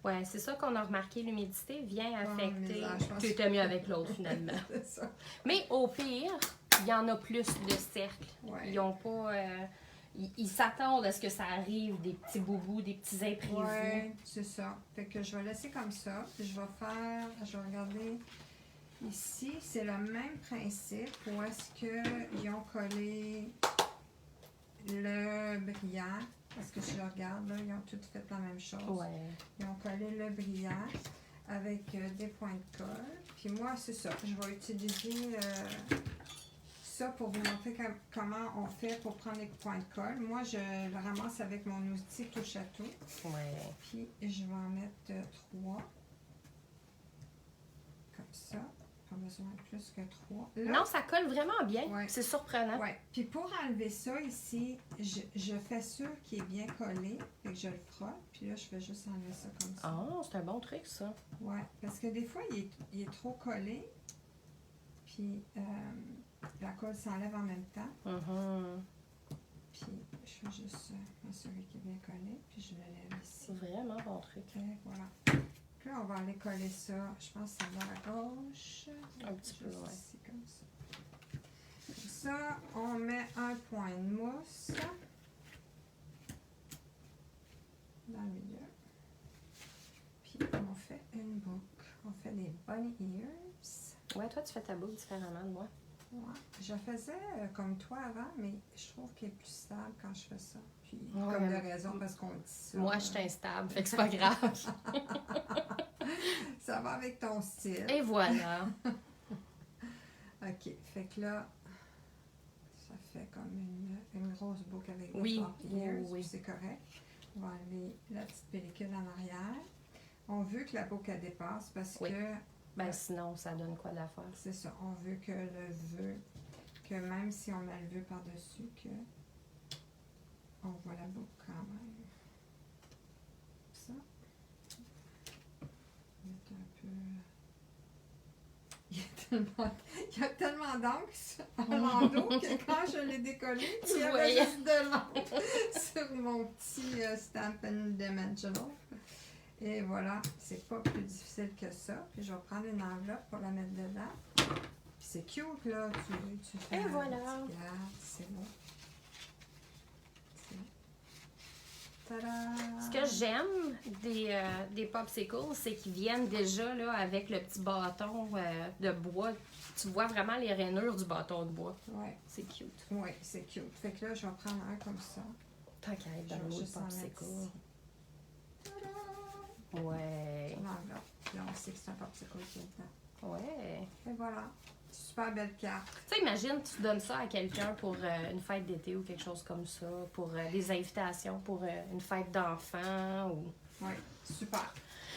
Speaker 2: Ouais, c'est ça qu'on a remarqué, l'humidité vient affecter.
Speaker 1: misère, je pense
Speaker 2: Tu étais mieux avec l'autre, finalement.
Speaker 1: C'est ça.
Speaker 2: Mais au pire, il y en a plus de cercles.
Speaker 1: Ouais.
Speaker 2: Ils ont pas... ils s'attendent à ce que ça arrive, des petits boubous, des petits imprévus.
Speaker 1: Ouais, c'est ça. Fait que je vais laisser comme ça. Puis je vais regarder ici. C'est le même principe où est-ce qu'ils ont collé le brillant. Parce que si je regarde, là, ils ont tout fait la même chose.
Speaker 2: Ouais.
Speaker 1: Ils ont collé le brillant avec des points de colle. Puis moi, c'est ça. Je vais utiliser ça pour vous montrer comment on fait pour prendre les points de colle. Moi, je le ramasse avec mon outil touche à tout.
Speaker 2: Ouais.
Speaker 1: Puis je vais en mettre 3. Comme ça. Pas besoin de plus que 3.
Speaker 2: Non, ça colle vraiment bien.
Speaker 1: Ouais.
Speaker 2: C'est surprenant.
Speaker 1: Ouais. Puis pour enlever ça ici, je fais sûr qu'il est bien collé. Fait que je le frotte. Puis là, je fais juste enlever ça comme ça.
Speaker 2: Ah, c'est un bon truc, ça.
Speaker 1: Ouais. Parce que des fois, il est trop collé. Puis la colle s'enlève en même temps.
Speaker 2: Mhm.
Speaker 1: Puis je fais juste m'assurer qu'il est bien collé. Puis je le lève ici.
Speaker 2: C'est vraiment bon truc.
Speaker 1: Ok, voilà. Puis là, on va aller coller ça. Je pense que ça va à gauche.
Speaker 2: Un petit peu,
Speaker 1: Juste
Speaker 2: ouais.
Speaker 1: ici, comme ça. Comme ça, on met un point de mousse dans le milieu. Puis on fait une boucle. On fait des bunny ears.
Speaker 2: Ouais, toi, tu fais ta boucle différemment de moi.
Speaker 1: Ouais. Je faisais comme toi avant, mais je trouve qu'il est plus stable quand je fais ça. Puis,
Speaker 2: Ouais.
Speaker 1: comme de raison, parce qu'on dit ça.
Speaker 2: Moi, je suis instable, fait que c'est pas grave.
Speaker 1: Ça va avec ton style.
Speaker 2: Et voilà.
Speaker 1: OK. Fait que là, ça fait comme une grosse boucle avec des
Speaker 2: Oui,
Speaker 1: pop ears,
Speaker 2: oui.
Speaker 1: puis c'est correct. On va enlever la petite pellicule en arrière. On veut que la boucle elle dépasse parce
Speaker 2: Oui.
Speaker 1: que
Speaker 2: Ben sinon, ça donne quoi d'affaire?
Speaker 1: c'est ça. On veut que le vœu, que même si on met le vœu par-dessus, que on voit la boucle quand même. Ça. Mettre un peu. Il y a tellement d'encre en l'endos que quand je l'ai décollé,
Speaker 2: Tu
Speaker 1: il y avait
Speaker 2: voyais.
Speaker 1: juste de l'encre sur mon petit Stampin' Dimensional. Et voilà, c'est pas plus difficile que ça. Puis je vais prendre une enveloppe pour la mettre dedans. Puis c'est cute là, tu fais
Speaker 2: Et
Speaker 1: un
Speaker 2: voilà.
Speaker 1: petit garde, c'est beau. Tada!
Speaker 2: Ce que j'aime des popsicles, c'est qu'ils viennent déjà là, avec le petit bâton de bois. Tu vois vraiment les rainures du bâton de bois.
Speaker 1: Ouais,
Speaker 2: C'est cute.
Speaker 1: ouais, c'est cute. Fait que là, je vais prendre un comme ça.
Speaker 2: Tant qu'à être
Speaker 1: Je
Speaker 2: dans
Speaker 1: vais
Speaker 2: l'eau de
Speaker 1: juste en mettre
Speaker 2: popsicle.
Speaker 1: ici. Tada!
Speaker 2: Ouais.
Speaker 1: L'enveloppe. Puis là, on sait que c'est un popsicle qui est dedans.
Speaker 2: Ouais.
Speaker 1: Et voilà. Super belle carte.
Speaker 2: Tu sais, imagine, tu donnes ça à quelqu'un pour une fête d'été ou quelque chose comme ça, pour des invitations, pour une fête d'enfants ou...
Speaker 1: Oui, super.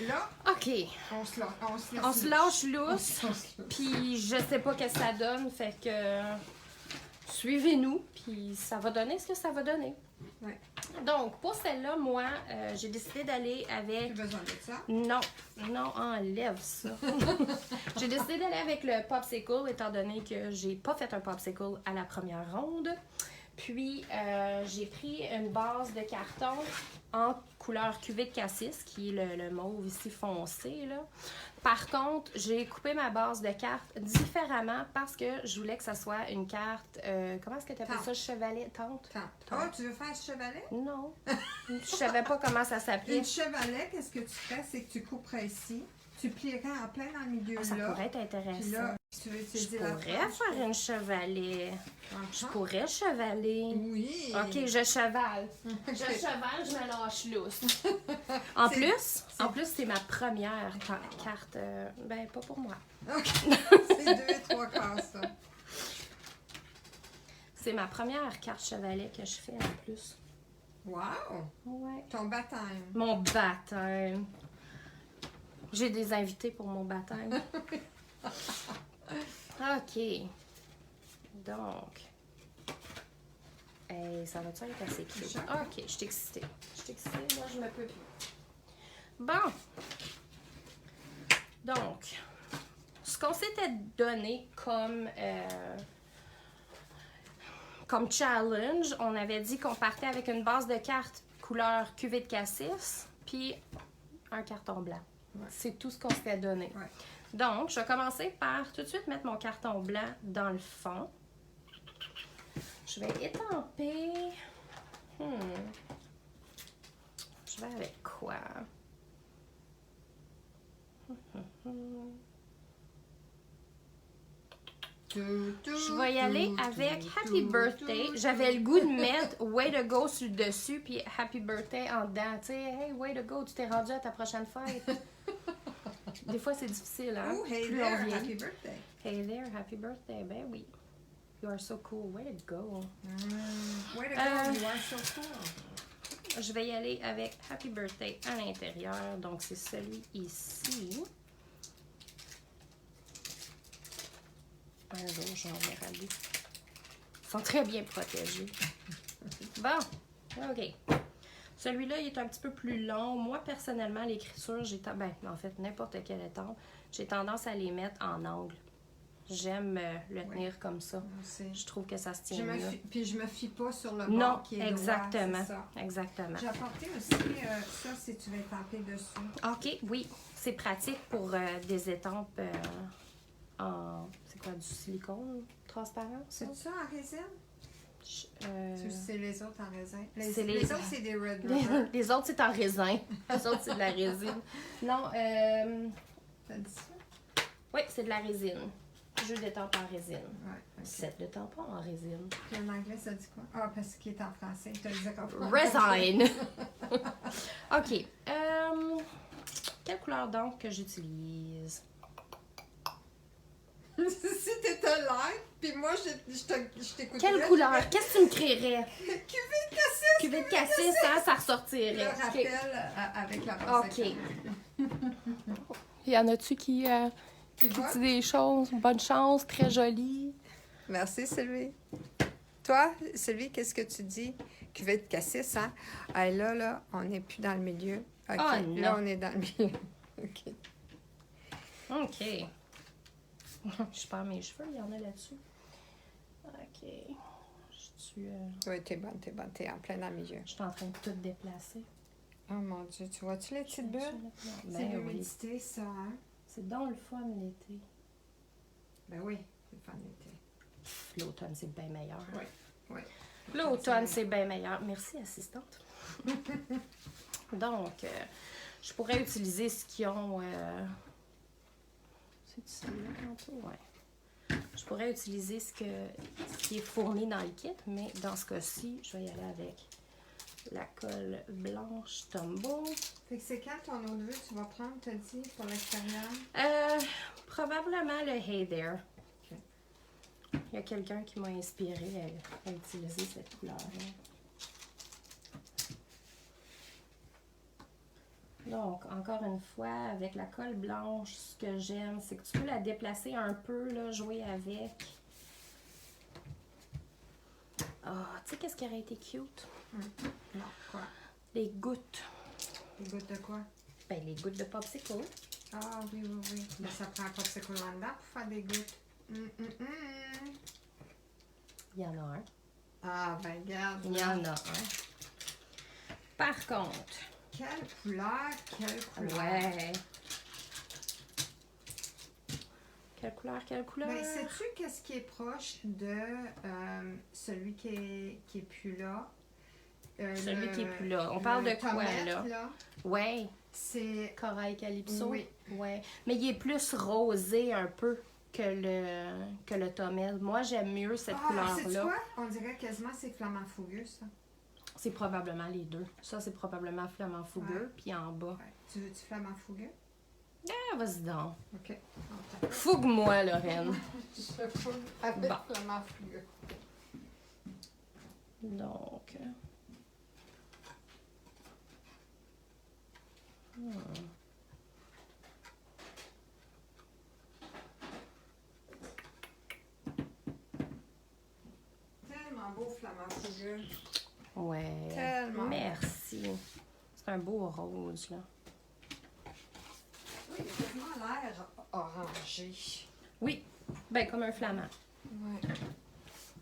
Speaker 1: Là,
Speaker 2: OK.
Speaker 1: on se laisse
Speaker 2: On se lâche lousse,
Speaker 1: On se lâche lousse.
Speaker 2: puis je sais pas qu'est-ce que ça donne, fait que suivez-nous, puis ça va donner ce que ça va donner.
Speaker 1: Ouais.
Speaker 2: Donc, pour celle-là, moi, j'ai décidé d'aller avec...
Speaker 1: Plus besoin de ça.
Speaker 2: Non, non, enlève ça. J'ai décidé d'aller avec le popsicle, étant donné que j'ai pas fait un popsicle à la première ronde. Puis, j'ai pris une base de carton en couleur cuvée de cassis, qui est le mauve ici foncé, là. Par contre, j'ai coupé ma base de carte différemment parce que je voulais que ça soit une carte... comment est-ce que tu appelles ça?
Speaker 1: Tente.
Speaker 2: Chevalet? Tente?
Speaker 1: Oh, tu veux faire un chevalet?
Speaker 2: Non. Je savais pas comment ça s'appelait.
Speaker 1: Une chevalet, qu'est-ce que tu ferais? C'est que tu couperais ici. Tu plierais en plein dans le milieu
Speaker 2: Ah, ça
Speaker 1: là.
Speaker 2: pourrait être
Speaker 1: Puis
Speaker 2: intéressant.
Speaker 1: là, tu veux
Speaker 2: Je
Speaker 1: utiliser la
Speaker 2: pourrais
Speaker 1: planche
Speaker 2: faire une chevalet.
Speaker 1: pour-
Speaker 2: Je pourrais chevaler.
Speaker 1: Oui.
Speaker 2: OK, je chevale.
Speaker 1: Ok.
Speaker 2: Je chevale, je me lâche lousse. En plus, c'est ma première carte. Ben, pas pour moi.
Speaker 1: OK. C'est 2 et 3 quarts, ça.
Speaker 2: C'est ma première carte chevalet que je fais en plus.
Speaker 1: Wow!
Speaker 2: Ouais.
Speaker 1: Ton baptême.
Speaker 2: Mon baptême. J'ai des invités pour mon baptême. OK. Donc. Hey, ça va-tu être assez cute? OK, je suis excitée. Là, je me peux plus. Bon. Donc, ce qu'on s'était donné comme challenge, on avait dit qu'on partait avec une base de cartes couleur cuvée de cassis, puis un carton blanc.
Speaker 1: Ouais.
Speaker 2: C'est tout ce qu'on s'était donné.
Speaker 1: Ouais.
Speaker 2: Donc, je vais commencer par tout de suite mettre mon carton blanc dans le fond. Je vais étamper. Je vais avec quoi? Je vais y aller avec Happy Birthday. J'avais le goût de mettre Way to Go sur le dessus, puis Happy Birthday en dedans. Tu sais, hey, Way to Go, tu t'es rendu à ta prochaine fête. Des fois, c'est difficile, hein?
Speaker 1: Oh, hey
Speaker 2: Plus
Speaker 1: there,
Speaker 2: on vieillit.
Speaker 1: happy birthday.
Speaker 2: Hey there, Happy Birthday. Ben oui. You are so cool. Way to go.
Speaker 1: Way to go, you are so cool.
Speaker 2: Je vais y aller avec Happy Birthday à l'intérieur. Donc, c'est celui ici. Un jour, j'en vais râler. Ils sont très bien protégés. Bon, OK. Celui-là, il est un petit peu plus long. Moi, personnellement, l'écriture, en fait, n'importe quelle étampe, j'ai tendance à les mettre en angle. J'aime le tenir comme ça. Je trouve que ça se tient mieux.
Speaker 1: Puis je me fie pas sur le
Speaker 2: Non,
Speaker 1: bord qui est
Speaker 2: exactement.
Speaker 1: droit, c'est ça.
Speaker 2: Exactement.
Speaker 1: J'ai apporté aussi ça si tu veux étamper dessus.
Speaker 2: OK, oui. C'est pratique pour des étampes en... C'est quoi, du silicone transparent?
Speaker 1: C'est ça en résine?
Speaker 2: Euh,
Speaker 1: C'est les autres en raisin.
Speaker 2: c'est
Speaker 1: Les autres, c'est des Red Rubber.
Speaker 2: les autres, c'est en raisin. Les autres, c'est de la résine. Non,
Speaker 1: T'as dit ça?
Speaker 2: oui, c'est de la résine. Jeu de tampons en résine.
Speaker 1: Ouais, ok.
Speaker 2: Set de tampons en résine.
Speaker 1: Puis en anglais, ça dit quoi? Ah, parce qu'il est en français. Tu as dit en français.
Speaker 2: Resign. OK. Quelle couleur donc que j'utilise?
Speaker 1: Si t'étais live, puis moi, je t'écoutais.
Speaker 2: Quelle couleur? Qu'est-ce que tu me créerais?
Speaker 1: Cuvée de cassis!
Speaker 2: Cuvée de cassis, hein, ça ressortirait.
Speaker 1: Le rappel avec la
Speaker 2: OK. Y en a-tu qui
Speaker 1: disent
Speaker 2: des choses? Bonne chance, très jolie.
Speaker 1: Merci, Sylvie. Toi, Sylvie, qu'est-ce que tu dis? Cuvée de cassis, hein? Ah, là, on n'est plus dans le milieu. OK,
Speaker 2: Ah, non.
Speaker 1: là, on est dans le milieu. OK.
Speaker 2: OK. Je perds mes cheveux, il y en a là-dessus. OK.
Speaker 1: Oui, t'es bonne. T'es en plein dans le milieu.
Speaker 2: Je suis en train de tout déplacer.
Speaker 1: Oh mon Dieu, tu vois-tu les petites bulles? C'est
Speaker 2: Ben oui.
Speaker 1: l'humidité, ça, hein?
Speaker 2: C'est donc le fun l'été.
Speaker 1: Ben oui, c'est le fun l'été.
Speaker 2: L'automne, c'est bien meilleur.
Speaker 1: Oui.
Speaker 2: L'automne, c'est bien meilleur. Merci, assistante. Donc, je pourrais utiliser ce qu'ils ont... C'est celui-là tantôt? Ouais. Je pourrais utiliser ce qui est fourni dans le kit, mais dans ce cas-ci, je vais y aller avec la colle blanche Tombow.
Speaker 1: Fait que c'est quand ton eau de vue tu vas prendre, t'as dit, pour l'extérieur?
Speaker 2: Probablement le Hey There.
Speaker 1: Ok.
Speaker 2: Il y a quelqu'un qui m'a inspiré à utiliser cette couleur-là. Donc, encore une fois, avec la colle blanche, ce que j'aime, c'est que tu peux la déplacer un peu, là, jouer avec. Ah, tu sais qu'est-ce qui aurait été cute?
Speaker 1: Non, quoi?
Speaker 2: Les gouttes.
Speaker 1: Les gouttes de quoi?
Speaker 2: Ben, les gouttes de popsicle.
Speaker 1: Ah, oui. Mais ça prend pas de secours là-dedans pour faire des gouttes.
Speaker 2: Il y en a un.
Speaker 1: Ah, ben, regarde.
Speaker 2: Il y en a un. Par contre...
Speaker 1: Quelle couleur?
Speaker 2: Ouais. Quelle couleur?
Speaker 1: Ben, sais-tu qu'est-ce qui est proche de celui qui est plus là?
Speaker 2: Celui qui est plus là. On parle de quoi,
Speaker 1: tomate,
Speaker 2: là? Ouais.
Speaker 1: C'est...
Speaker 2: Corail Calypso.
Speaker 1: Oui.
Speaker 2: Ouais. Mais il est plus rosé un peu que le tomel. Moi, j'aime mieux cette
Speaker 1: sais-tu
Speaker 2: couleur-là.
Speaker 1: quoi? On dirait quasiment c'est flamant fougueux, ça.
Speaker 2: C'est probablement les deux. Ça, c'est probablement flamant fougueux, puis en bas.
Speaker 1: Ouais. Tu veux-tu flamant fougueux?
Speaker 2: Ah, vas-y donc.
Speaker 1: OK.
Speaker 2: Fougue-moi, Lorraine.
Speaker 1: Je fougue avec
Speaker 2: Bon.
Speaker 1: flamant fougueux.
Speaker 2: Donc...
Speaker 1: Tellement beau flamand fougueux.
Speaker 2: Ouais.
Speaker 1: Tellement.
Speaker 2: Merci. C'est un beau rose, là.
Speaker 1: Oui, il a vraiment l'air orangé.
Speaker 2: Oui, ben comme un flamand.
Speaker 1: Ouais.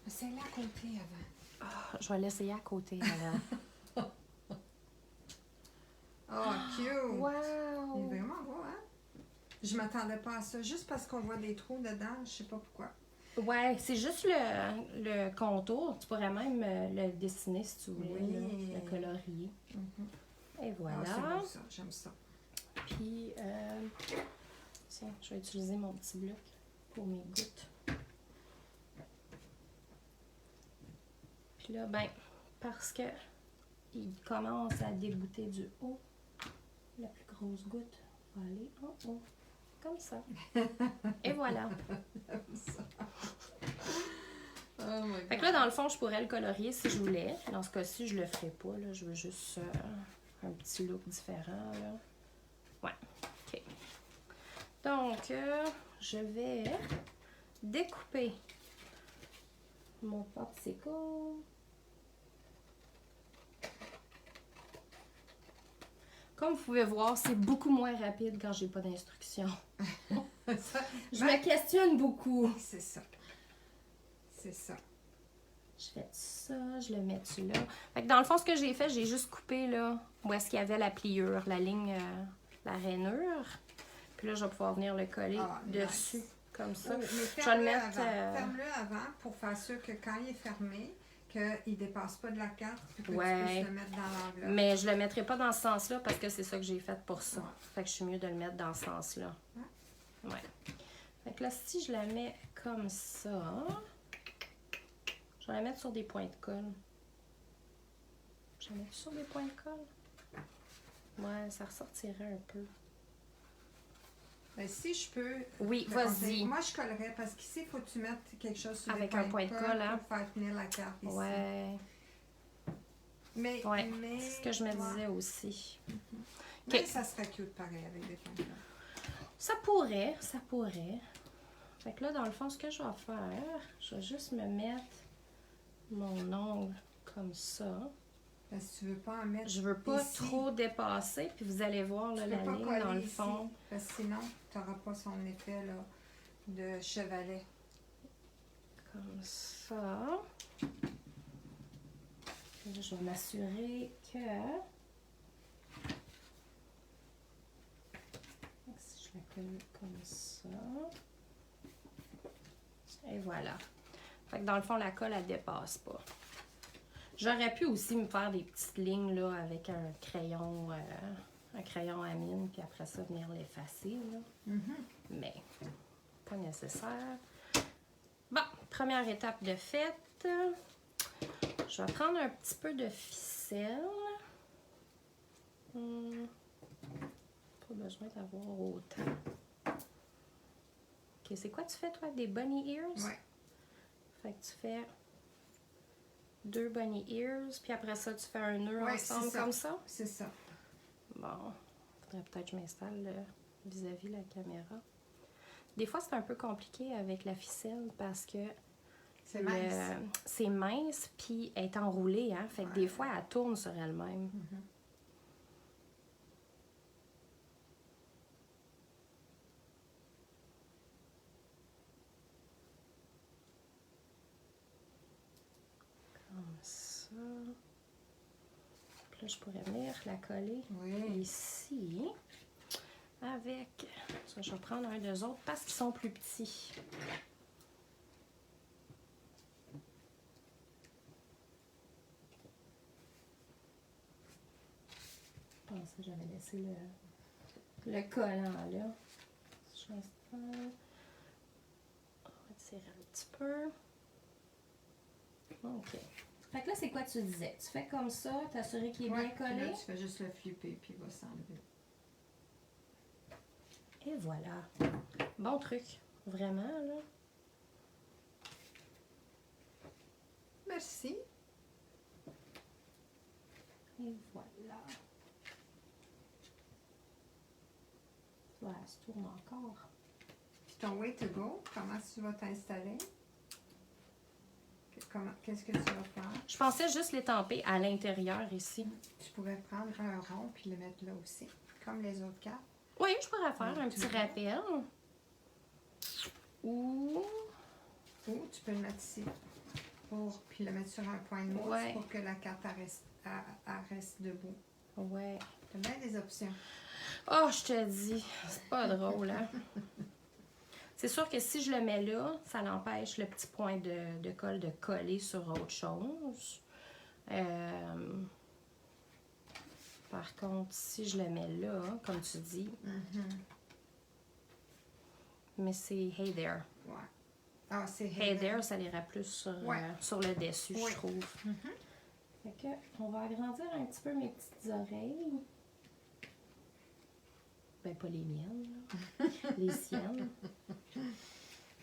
Speaker 1: C'est là à côté avant.
Speaker 2: Ah, je vais l'essayer à côté, là.
Speaker 1: Oh, cute! Il est
Speaker 2: Wow!
Speaker 1: vraiment beau, hein? Je m'attendais pas à ça, juste parce qu'on voit des trous dedans, je sais pas pourquoi.
Speaker 2: Ouais, c'est juste le contour. Tu pourrais même le dessiner si tu voulais,
Speaker 1: Oui.
Speaker 2: là, le colorier. Et voilà.
Speaker 1: Ah, c'est beau ça, j'aime ça.
Speaker 2: Puis, tiens, je vais utiliser mon petit bloc pour mes gouttes. Puis là, ben, parce que il commence à débouter du haut, la plus grosse goutte va aller en haut. Comme ça. Et voilà.
Speaker 1: Oh my
Speaker 2: Fait que là, dans le fond, je pourrais le colorier si je voulais. Dans ce cas-ci, je le ferai pas. Là. Je veux juste un petit look différent. Là. Ouais. OK. Donc, je vais découper mon popsicle. Comme vous pouvez voir, c'est beaucoup moins rapide quand j'ai pas d'instructions. Je me questionne beaucoup.
Speaker 1: C'est ça. C'est ça.
Speaker 2: Je fais ça, je le mets dessus là. Fait que dans le fond, ce que j'ai fait, j'ai juste coupé là où est-ce qu'il y avait la pliure, la ligne, la rainure. Puis là, je vais pouvoir venir le coller dessus,
Speaker 1: Nice.
Speaker 2: comme ça.
Speaker 1: Oui, mais
Speaker 2: Je vais le mettre...
Speaker 1: ferme-le avant pour faire sûr que quand il est fermé, qu'il ne dépasse pas de la carte puis que tu
Speaker 2: Ouais.
Speaker 1: puisses le mettre dans l'enveloppe.
Speaker 2: Mais je le mettrai pas dans ce sens-là parce que c'est ça que j'ai fait pour ça. Fait que je suis mieux de le mettre dans ce sens-là. Ouais. Fait que là, si je la mets comme ça, je vais la mettre sur des points de colle. Je vais la mettre sur des points de colle. Ouais, ça ressortirait un peu.
Speaker 1: Ben, si je peux...
Speaker 2: Oui,
Speaker 1: te
Speaker 2: vas-y.
Speaker 1: conseiller, moi, je collerais parce qu'ici, il faut que tu mettes quelque chose sur
Speaker 2: Avec
Speaker 1: des
Speaker 2: un point de colle, hein?
Speaker 1: pour faire tenir la carte ici.
Speaker 2: Ouais.
Speaker 1: Mais,
Speaker 2: Ouais,
Speaker 1: mais
Speaker 2: c'est ce que je me
Speaker 1: ouais.
Speaker 2: disais aussi.
Speaker 1: Mais
Speaker 2: Ok.
Speaker 1: ça serait cute pareil avec des points de colle.
Speaker 2: Ça pourrait, ça pourrait. Fait que là, dans le fond, ce que je vais faire, je vais juste me mettre mon ongle comme ça.
Speaker 1: Parce que tu veux pas en mettre
Speaker 2: Je veux pas
Speaker 1: ici.
Speaker 2: trop dépasser, puis vous allez voir là,
Speaker 1: Tu
Speaker 2: la
Speaker 1: peux pas
Speaker 2: ligne
Speaker 1: coller
Speaker 2: dans le
Speaker 1: ici,
Speaker 2: fond.
Speaker 1: parce que sinon, tu n'auras pas son effet là, de chevalet.
Speaker 2: Comme ça. Puis là, je vais m'assurer que... Si je la colle comme ça. Et voilà. Fait que dans le fond, la colle, elle dépasse pas. J'aurais pu aussi me faire des petites lignes là, avec un crayon à mine, puis après ça, venir l'effacer. Mais pas nécessaire. Bon, première étape de faite. Je vais prendre un petit peu de ficelle. Pas besoin d'avoir autant. Ok, c'est quoi tu fais, toi? Des bunny ears?
Speaker 1: Oui.
Speaker 2: Fait que tu fais 2 bunny ears, puis après ça, tu fais un nœud
Speaker 1: Ouais,
Speaker 2: ensemble
Speaker 1: c'est ça.
Speaker 2: comme ça?
Speaker 1: C'est ça.
Speaker 2: Bon, faudrait peut-être que je m'installe vis-à-vis la caméra. Des fois, c'est un peu compliqué avec la ficelle parce que
Speaker 1: C'est mince.
Speaker 2: c'est mince, puis elle est enroulée, hein? Fait que des fois, elle tourne sur elle-même. Comme ça. Puis là, je pourrais venir la coller ici. Avec... Ça, je vais prendre un d'eux autres parce qu'ils sont plus petits. Je pensais que j'avais laissé le collant là. Je m'installe. On va tirer un petit peu. OK. Fait que là, c'est quoi tu disais? Tu fais comme ça, t'assurer qu'il est bien collé.
Speaker 1: Là, tu fais juste le flipper, puis il va s'enlever.
Speaker 2: Et voilà. Bon truc. Vraiment, là.
Speaker 1: Merci.
Speaker 2: Et voilà. Voilà, elle se tourne encore.
Speaker 1: Puis ton way to go, comment tu vas t'installer? Qu'est-ce que tu vas faire?
Speaker 2: Je pensais juste l'étamper à l'intérieur ici.
Speaker 1: Tu pourrais prendre un rond puis le mettre là aussi, comme les autres cartes.
Speaker 2: Oui, je pourrais faire un petit rappel. Ou
Speaker 1: tu peux le mettre ici, puis le mettre sur un point de mousse pour que la carte elle reste debout.
Speaker 2: Ouais.
Speaker 1: Tu as bien des options.
Speaker 2: Oh, je te dis, c'est pas drôle, hein? C'est sûr que si je le mets là, ça l'empêche le petit point de colle de coller sur autre chose. Par contre, si je le mets là, comme tu dis, mais c'est Hey There.
Speaker 1: Ouais. Ah, c'est
Speaker 2: Hey There, ça irait plus sur le dessus, je trouve. Fait que, on va agrandir un petit peu mes petites oreilles. Ben, pas les miennes, là. Les siennes.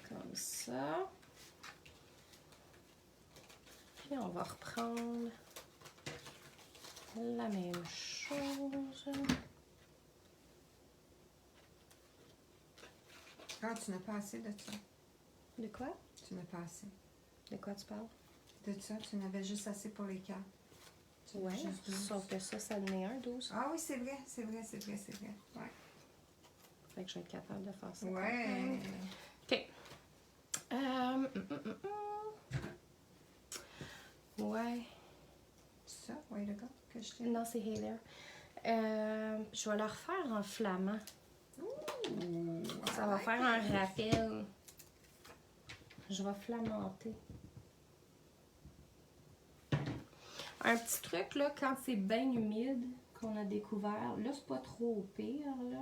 Speaker 2: Comme ça. Puis on va reprendre la même chose.
Speaker 1: Ah, tu n'as pas assez de ça.
Speaker 2: De quoi?
Speaker 1: Tu n'as pas assez.
Speaker 2: De quoi tu parles?
Speaker 1: De ça, tu n'avais juste assez pour les cartes.
Speaker 2: Ouais, sauf que ça donne un 12.
Speaker 1: Ah oui, c'est vrai. Ouais.
Speaker 2: Fait que je vais être capable de faire ça.
Speaker 1: Ouais.
Speaker 2: OK. Ouais.
Speaker 1: C'est ça, ouais, le gars que je t'ai.
Speaker 2: Non, c'est Hey There. Je vais le refaire en flamand.
Speaker 1: Ouh,
Speaker 2: Ça va faire un rappel. Je vais flamenter. Un petit truc, là, quand c'est bien humide, qu'on a découvert, là, c'est pas trop pire, là.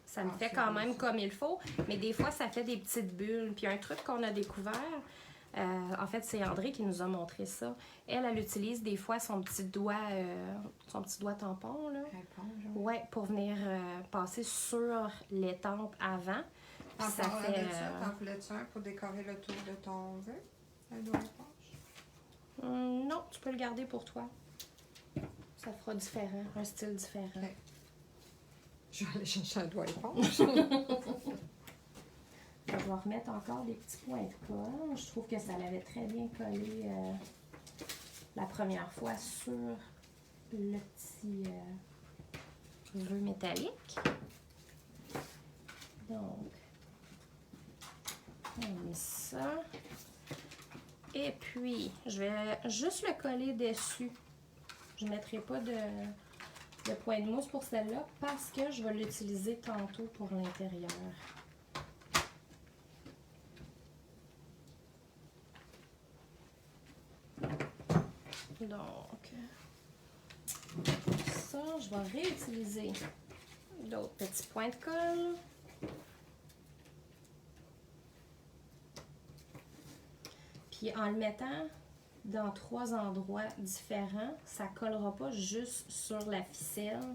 Speaker 2: Ça me fait quand même comme il faut, mais des fois, ça fait des petites bulles. Puis un truc qu'on a découvert, en fait, c'est André qui nous a montré ça. Elle utilise des fois son petit doigt tampon, là. Ouais, pour venir passer sur l'étampe avant. Puis ça fait...
Speaker 1: T'en voulais-tu un pour décorer le tour de ton vœu? Un doigt éponge?
Speaker 2: Non, tu peux le garder pour toi. Ça fera différent, un style différent.
Speaker 1: Okay. Je vais aller chercher un doigt éponge.
Speaker 2: Je vais remettre encore des petits points de colle. Je trouve que ça l'avait très bien collé la première fois sur le petit vœu métallique. Donc, on met ça. Et puis, je vais juste le coller dessus. Je ne mettrai pas de point de mousse pour celle-là parce que je vais l'utiliser tantôt pour l'intérieur. Donc, ça, je vais réutiliser d'autres petits points de colle. Puis en le mettant dans 3 endroits différents, ça ne collera pas juste sur la ficelle.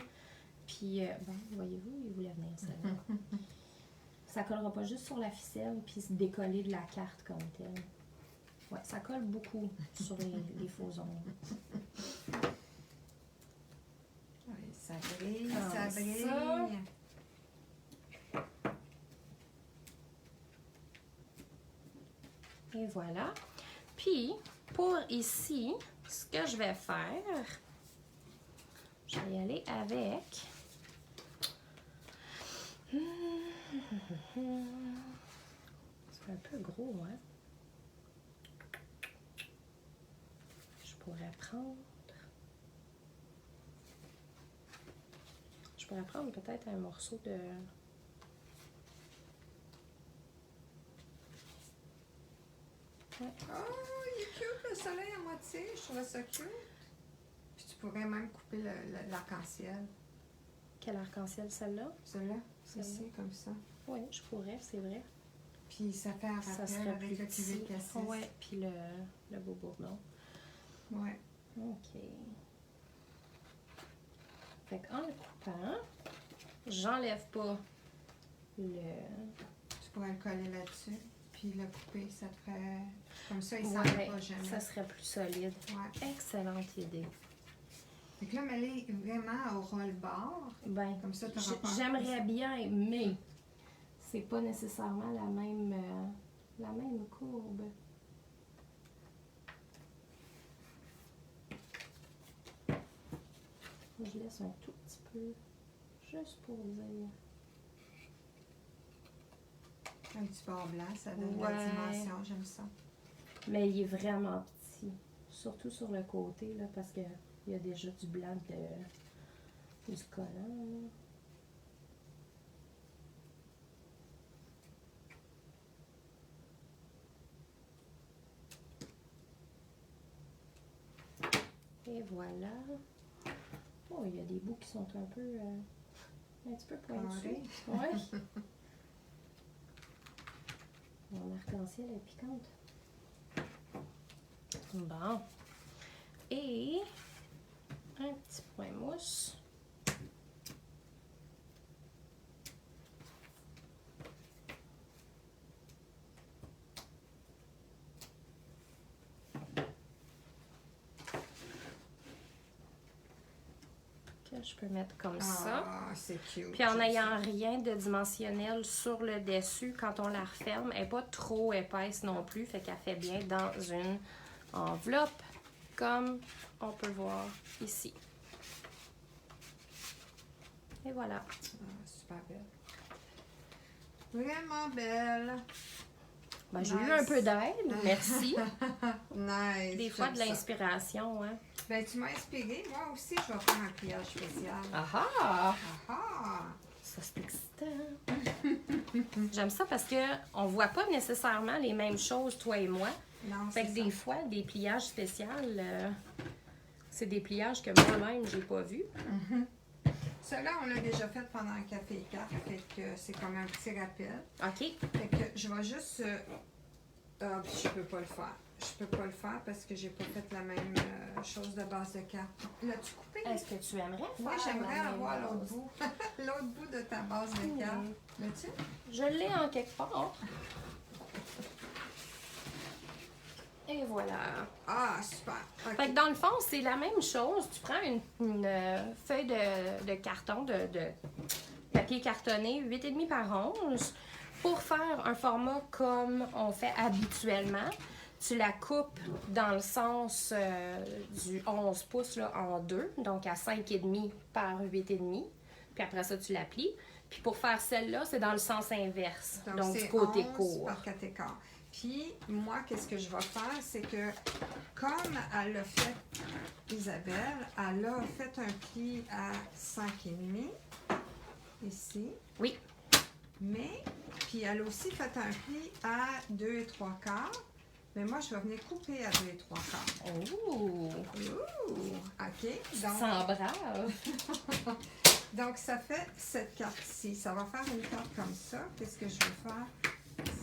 Speaker 2: Puis, bon, voyez-vous, il voulait venir celle-là. Ça ne collera pas juste sur la ficelle puis se décoller de la carte comme telle. Ouais, ça colle beaucoup sur les faux ongles.
Speaker 1: Oui, ça brille,
Speaker 2: Comme
Speaker 1: ça brille.
Speaker 2: ça. Et voilà. Puis, pour ici, ce que je vais faire, je vais y aller avec... C'est un peu gros, hein? Je pourrais prendre peut-être un morceau de...
Speaker 1: Ouais. Oh, il est cute le soleil à moitié. Je trouvais ça cute. Puis tu pourrais même couper l'arc-en-ciel.
Speaker 2: Quel arc-en-ciel, celle-là?
Speaker 1: Celle-là, ici, comme ça.
Speaker 2: Oui, je pourrais, c'est vrai.
Speaker 1: Puis ça fait un rappel
Speaker 2: Ça serait
Speaker 1: avec
Speaker 2: plus
Speaker 1: le cuivre
Speaker 2: petit.
Speaker 1: cassis.
Speaker 2: Oui, puis le beau bourdon.
Speaker 1: Ouais.
Speaker 2: OK. Fait qu'en le coupant, j'enlève pas le...
Speaker 1: Tu pourrais le coller là-dessus. Puis le couper, ça te ferait... Comme ça, il ne
Speaker 2: Ouais,
Speaker 1: s'en va jamais.
Speaker 2: ça serait plus solide.
Speaker 1: Ouais.
Speaker 2: Excellente idée.
Speaker 1: Fait que là, mets-les vraiment au roll-bar.
Speaker 2: Ben,
Speaker 1: Comme ça, tu n'auras pas...
Speaker 2: j'aimerais bien, mais c'est pas nécessairement la même courbe. Je laisse un tout petit peu, juste pour dire.
Speaker 1: Un petit bord blanc, ça donne de la
Speaker 2: Ouais.
Speaker 1: dimension, j'aime ça.
Speaker 2: Mais il est vraiment petit. Surtout sur le côté, là, parce qu'il y a déjà du blanc du collant. Là. Et voilà. Oh, il y a des bouts qui sont un petit peu pointus. Ouais. Mon arc-en-ciel est piquante. Bon. Et un petit point mousse. Que je peux mettre comme ça.
Speaker 1: Ah, c'est cute.
Speaker 2: Puis en
Speaker 1: j'aime
Speaker 2: n'ayant rien de dimensionnel sur le dessus, quand on la referme, elle n'est pas trop épaisse non plus, fait qu'elle fait bien dans une enveloppe, comme on peut voir ici. Et voilà.
Speaker 1: Ah, super belle. Vraiment belle.
Speaker 2: Ben, j'ai
Speaker 1: Nice.
Speaker 2: eu un peu d'aide, merci.
Speaker 1: Nice.
Speaker 2: Des fois
Speaker 1: j'aime
Speaker 2: de
Speaker 1: ça.
Speaker 2: l'inspiration, hein.
Speaker 1: Ben, tu m'as inspiré. Moi aussi, je vais faire un pliage spécial.
Speaker 2: Ah ah!
Speaker 1: Ah!
Speaker 2: Ça, c'est excitant. J'aime ça parce que on voit pas nécessairement les mêmes choses, toi et moi.
Speaker 1: Non,
Speaker 2: Fait
Speaker 1: c'est
Speaker 2: que
Speaker 1: ça.
Speaker 2: des fois, des pliages spéciaux, c'est des pliages que moi-même, j'ai pas vus.
Speaker 1: Cela, on l'a déjà fait pendant un café et carte. Fait que c'est comme un petit rappel.
Speaker 2: OK.
Speaker 1: Fait que je vais juste... puis je peux pas le faire. Je peux pas le faire parce que j'ai pas fait la même chose de base de carte. L'as-tu coupé?
Speaker 2: Est-ce que tu aimerais faire
Speaker 1: Oui, j'aimerais
Speaker 2: la même
Speaker 1: avoir l'autre
Speaker 2: base?
Speaker 1: bout. L'autre bout de ta base de carte. L'as-tu?
Speaker 2: Je l'ai en quelque part. Et voilà.
Speaker 1: Ah, super. OK.
Speaker 2: Fait que dans le fond, c'est la même chose. Tu prends une feuille de carton, de papier cartonné, 8,5 par 11. Pour faire un format comme on fait habituellement, tu la coupes dans le sens du 11 pouces là, en deux, donc à 5,5 par 8,5. Puis après ça, tu la plies. Puis pour faire celle-là, c'est dans le sens inverse, donc du
Speaker 1: c'est
Speaker 2: côté
Speaker 1: 11
Speaker 2: court.
Speaker 1: par 4 écarts. Puis, moi, qu'est-ce que je vais faire, c'est que, comme elle a fait, Isabelle, elle a fait un pli à 5,5, ici.
Speaker 2: Oui.
Speaker 1: Mais, puis elle a aussi fait un pli à 2 et 3 quarts. Mais moi, je vais venir couper à 2 et 3 quarts.
Speaker 2: Oh!
Speaker 1: Ouh! OK. Donc,
Speaker 2: Sans brave!
Speaker 1: donc, ça fait cette carte-ci. Ça va faire une carte comme ça. Qu'est-ce que je veux faire?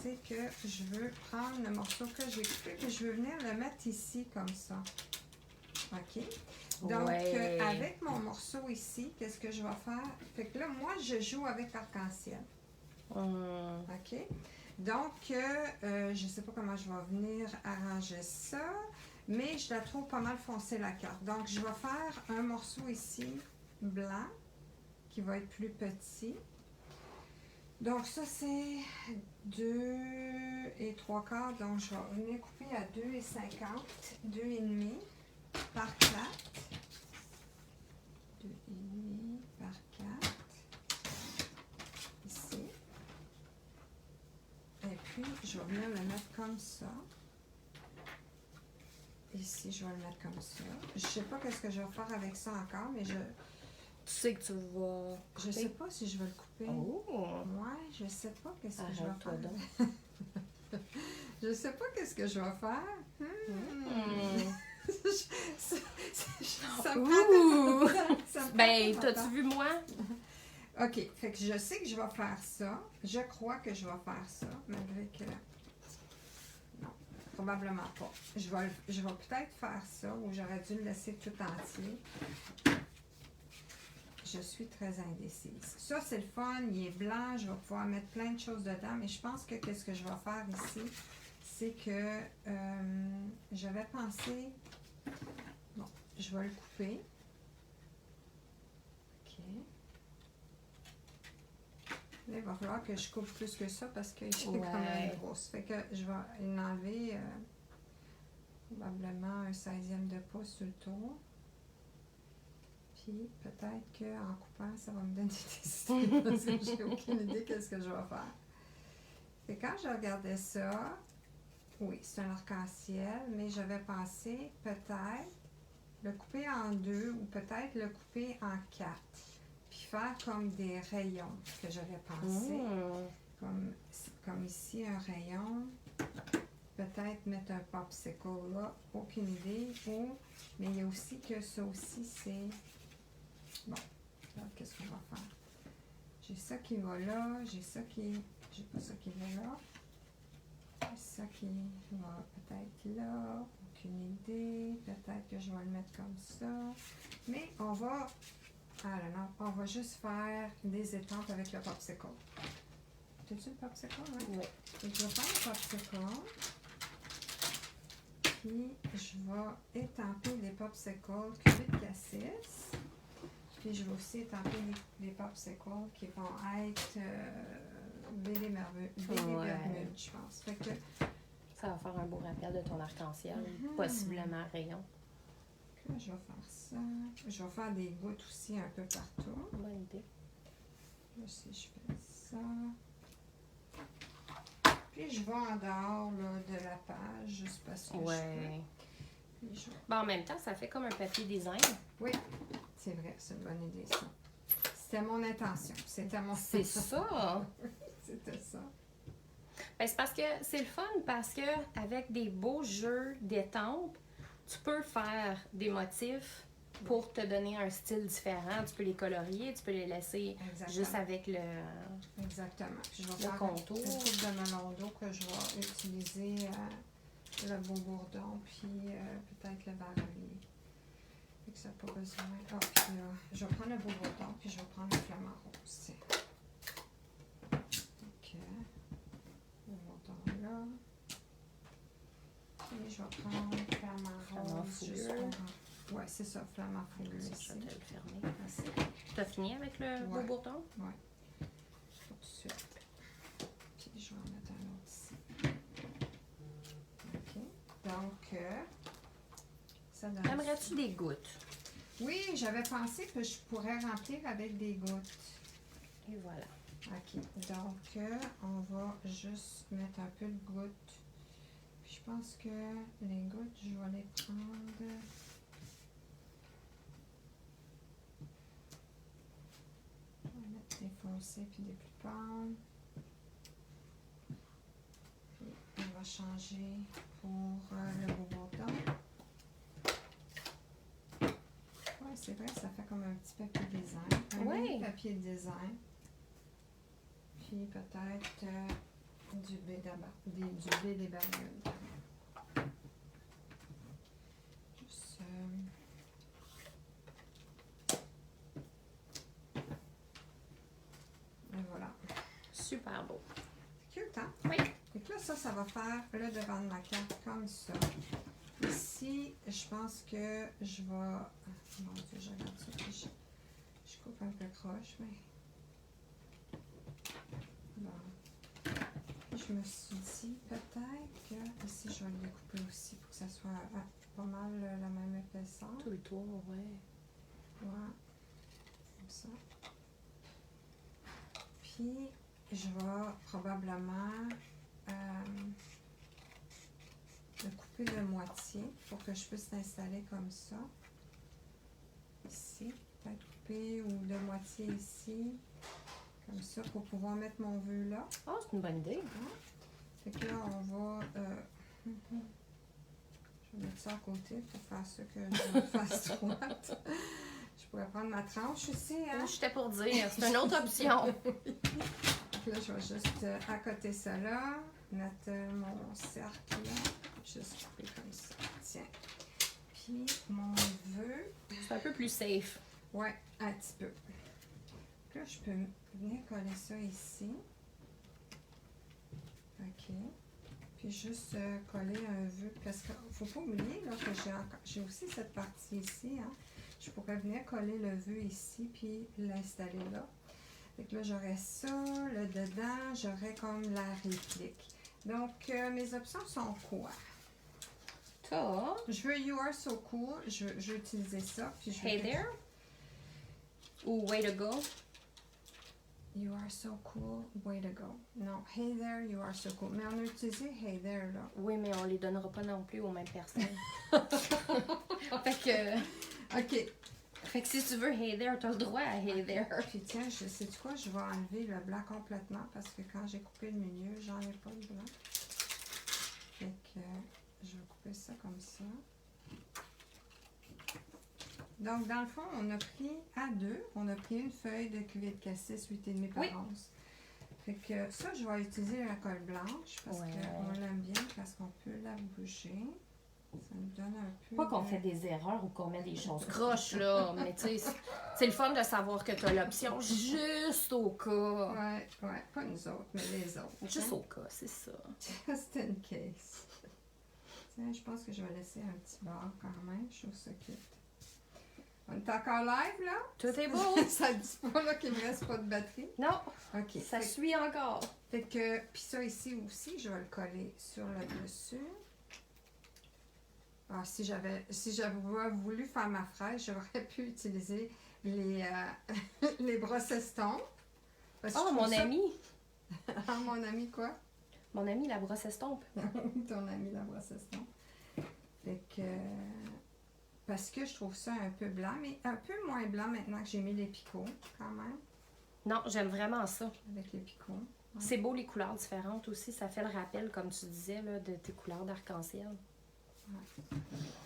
Speaker 1: C'est que je veux prendre le morceau que j'ai coupé et je veux venir le mettre ici comme ça. OK? Donc,
Speaker 2: Ouais.
Speaker 1: avec mon morceau ici, qu'est-ce que je vais faire? Fait que là, moi, je joue avec l'arc-en-ciel. OK? Donc, je ne sais pas comment je vais venir arranger ça, mais je la trouve pas mal foncée, la carte. Donc, je vais faire un morceau ici, blanc, qui va être plus petit. Donc, ça, c'est 2 et 3 quarts. Donc, je vais venir couper à 2 et 50, 2 et demi par 4. 2 et demi par 4. Ici. Et puis, je vais venir le mettre comme ça. Ici, je vais le mettre comme ça. Je sais pas qu'est-ce que je vais faire avec ça encore, mais
Speaker 2: Tu sais que tu vas.
Speaker 1: je sais pas si je vais le couper.
Speaker 2: Oh!
Speaker 1: Ouais, je sais pas qu'est-ce que je vais
Speaker 2: Arrête-toi
Speaker 1: faire.
Speaker 2: donc.
Speaker 1: Je sais pas qu'est-ce que je vais faire. Ça me
Speaker 2: Ouh!
Speaker 1: prend ça me prend
Speaker 2: Ben,
Speaker 1: pas
Speaker 2: t'as-tu
Speaker 1: longtemps.
Speaker 2: vu moi?
Speaker 1: OK, fait que je sais que je vais faire ça. Je crois que je vais faire ça, malgré que... Non, probablement pas. Je vais peut-être faire ça, ou j'aurais dû le laisser tout entier. je suis très indécise. Ça, c'est le fun, il est blanc, je vais pouvoir mettre plein de choses dedans, mais je pense que qu'est-ce que je vais faire ici, c'est que j'avais pensé, bon, je vais le couper. OK. Là, il va falloir que je coupe plus que ça parce que j'ai quand même grosse. Fait que je vais l'enlever probablement un 16e de pouce sur le tour. Puis peut-être qu'en coupant, ça va me donner des idées parce que j'ai aucune idée qu'est-ce que je vais faire. Et quand je regardais ça, oui, c'est un arc-en-ciel, mais j'avais pensé peut-être le couper en 2 ou peut-être le couper en 4. Puis faire comme des rayons que j'avais pensé. Comme ici, un rayon. Peut-être mettre un popsicle là, aucune idée. Mais il y a aussi que ça aussi, c'est... Bon, alors qu'est-ce qu'on va faire? J'ai ça qui va là, j'ai ça qui... J'ai pas ça qui va là. J'ai ça qui va peut-être là, aucune idée. Peut-être que je vais le mettre comme ça. Mais on va... Ah là non, on va juste faire des étampes avec le popsicle. T'as-tu le popsicle, hein?
Speaker 2: Oui.
Speaker 1: Donc, je vais faire le popsicle. Puis, je vais étamper les popsicles cubés de cassis. Puis, je vais aussi étamper les popsicles qui vont être Bébé Bermude, je pense. Fait que,
Speaker 2: ça va faire un beau rappel de ton arc-en-ciel, possiblement rayon.
Speaker 1: Là, je vais faire ça. Je vais faire des gouttes aussi un peu partout.
Speaker 2: Bonne idée.
Speaker 1: Là, si je fais ça. Puis je vais en dehors là, de la page, juste parce que je peux. Puis
Speaker 2: Bon, en même temps, ça fait comme un papier design.
Speaker 1: Oui, c'est vrai, c'est une bonne idée ça. C'était mon intention. C'était mon
Speaker 2: C'est ça!
Speaker 1: C'était ça.
Speaker 2: Ben, c'est parce que c'est le fun parce que avec des beaux jeux d'étampes, tu peux faire des motifs pour te donner un style différent. Tu peux les colorier, tu peux les laisser juste avec le...
Speaker 1: Exactement. Puis je vais faire
Speaker 2: contour.
Speaker 1: une coupe de melon d'eau que je vais utiliser le beau bourdon, puis peut-être le barolier. Fait que ça n'a pas besoin. Ah, puis là, je vais prendre le beau bourdon, puis je vais prendre le flamant rose. OK. Le bourdon là. Et je vais prendre le flamant rose. Ouais, c'est ça, flamant fouleux ici.
Speaker 2: Je vais te le fermer. Merci. Tu as fini avec le beau bourdon?
Speaker 1: Oui. Tout de suite. Puis je vais en mettre un autre ici. OK. Donc, ça donne...
Speaker 2: Aimerais-tu des gouttes?
Speaker 1: Oui, j'avais pensé que je pourrais remplir avec des gouttes.
Speaker 2: Et voilà.
Speaker 1: OK. Donc, on va juste mettre un peu de gouttes. Puis je pense que les gouttes, je vais les prendre... Je vais mettre des foncés puis des plus pâles. Puis on va changer pour le beau bourdon. Oui, c'est vrai, ça fait comme un petit papier design. Un mini papier design. Puis peut-être du baie des Bermudes. Juste... Et voilà.
Speaker 2: Super beau.
Speaker 1: C'est cute, hein?
Speaker 2: Oui.
Speaker 1: Donc là, ça va faire le devant de ma carte comme ça. Ici, je pense que je vais... Mon Dieu, je regarde ça. Puis je coupe un peu croche, mais... Bon. Puis je me suis dit peut-être que ici, je vais le découper aussi pour que ça soit pas mal la même épaisseur.
Speaker 2: Tout le tour, ouais.
Speaker 1: Voilà. Comme ça. Puis, je vais probablement le couper de moitié pour que je puisse l'installer comme ça. Ici, peut-être couper ou de moitié ici. Comme ça, pour pouvoir mettre mon vœu là.
Speaker 2: Oh, c'est une bonne idée.
Speaker 1: Fait que là, on va... je vais mettre ça à côté pour faire ça que je me fasse droite. Je pourrais prendre ma tranche ici, hein?
Speaker 2: J'étais pour dire, c'est une autre option.
Speaker 1: Là, je vais juste accoter ça là, mettre mon cercle là, juste couper comme ça. Tiens. Puis mon vœu.
Speaker 2: C'est un peu plus safe.
Speaker 1: Ouais, un petit peu. que là, je peux venir coller ça ici. OK. Puis juste coller un vœu. Parce qu'il ne faut pas oublier là, que j'ai aussi cette partie ici. Hein. Je pourrais venir coller le vœu ici, puis l'installer là. Fait que là, j'aurais ça. Là, dedans, j'aurais comme la réplique. Donc, mes options sont quoi? Je veux You Are So Cool. Je vais utiliser ça. Puis je
Speaker 2: Hey There? Ou Way to Go?
Speaker 1: You Are So Cool, Way to Go. Non, Hey There, You Are So Cool. Mais on a utilisé Hey There, là.
Speaker 2: Oui, mais on les donnera pas non plus aux mêmes personnes. Fait que...
Speaker 1: OK.
Speaker 2: Fait que si tu veux Hey There, t'as le droit à Hey There.
Speaker 1: Puis tiens, sais-tu quoi? Je vais enlever le blanc complètement parce que quand j'ai coupé le milieu, j'en ai pas de blanc. Fait que je vais couper ça comme ça. Donc, dans le fond, on a pris à 2, on a pris une feuille de cuvée de cassis 8,5 par 11. Fait que ça, je vais utiliser la colle blanche parce qu'on l'aime bien, parce qu'on peut la bouger. Ça nous donne un peu...
Speaker 2: Pas qu'on fait des erreurs ou qu'on met des choses croches, là, mais tu sais, c'est le fun de savoir que tu as l'option juste au cas.
Speaker 1: Ouais, pas nous autres, mais les autres.
Speaker 2: Juste au cas, c'est ça.
Speaker 1: Just in case. Tiens, je pense que je vais laisser un petit bar quand même, je trouve ça cute. On est encore live, là?
Speaker 2: Tout est beau!
Speaker 1: Ça dit pas, là, qu'il me reste pas de batterie?
Speaker 2: Non!
Speaker 1: OK.
Speaker 2: Ça suit encore.
Speaker 1: Fait que, puis ça ici aussi, je vais le coller sur le dessus. Ah, si j'avais voulu faire ma fraise, j'aurais pu utiliser les, les brosses estompes.
Speaker 2: Oh, mon ami!
Speaker 1: Ah, mon ami quoi?
Speaker 2: Mon ami, la brosse estompe.
Speaker 1: Ton ami, la brosse estompe. Fait que... Parce que je trouve ça un peu blanc, mais un peu moins blanc maintenant que j'ai mis les picots, quand même.
Speaker 2: Non, j'aime vraiment ça.
Speaker 1: Avec les picots. Ouais.
Speaker 2: C'est beau les couleurs différentes aussi. Ça fait le rappel, comme tu disais, là, de tes couleurs d'arc-en-ciel.
Speaker 1: Ouais.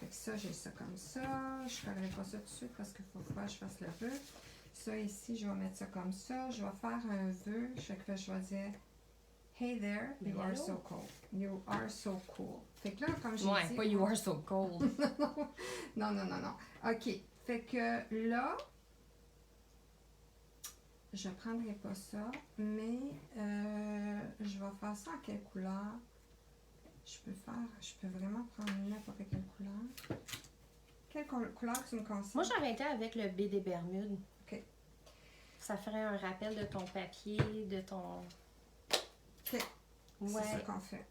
Speaker 1: Fait que ça, j'ai ça comme ça. Je ne collerai pas ça tout de suite parce qu'il faut que je fasse le vœu. Ça ici, je vais mettre ça comme ça. Je vais faire un vœu. Je vais dire Hey there, you are so cool. You are so cool. Fait que là, comme j'ai dit...
Speaker 2: pas you are so cold.
Speaker 1: non. OK. Fait que là, je prendrai pas ça, mais je vais faire ça en quelle couleur? Je peux vraiment prendre n'importe quelle couleur. Quelle couleur tu me conseilles?
Speaker 2: Moi, j'aurais été avec le B des Bermudes.
Speaker 1: OK.
Speaker 2: Ça ferait un rappel de ton papier, de ton...
Speaker 1: OK.
Speaker 2: Ouais.
Speaker 1: C'est ça qu'on fait.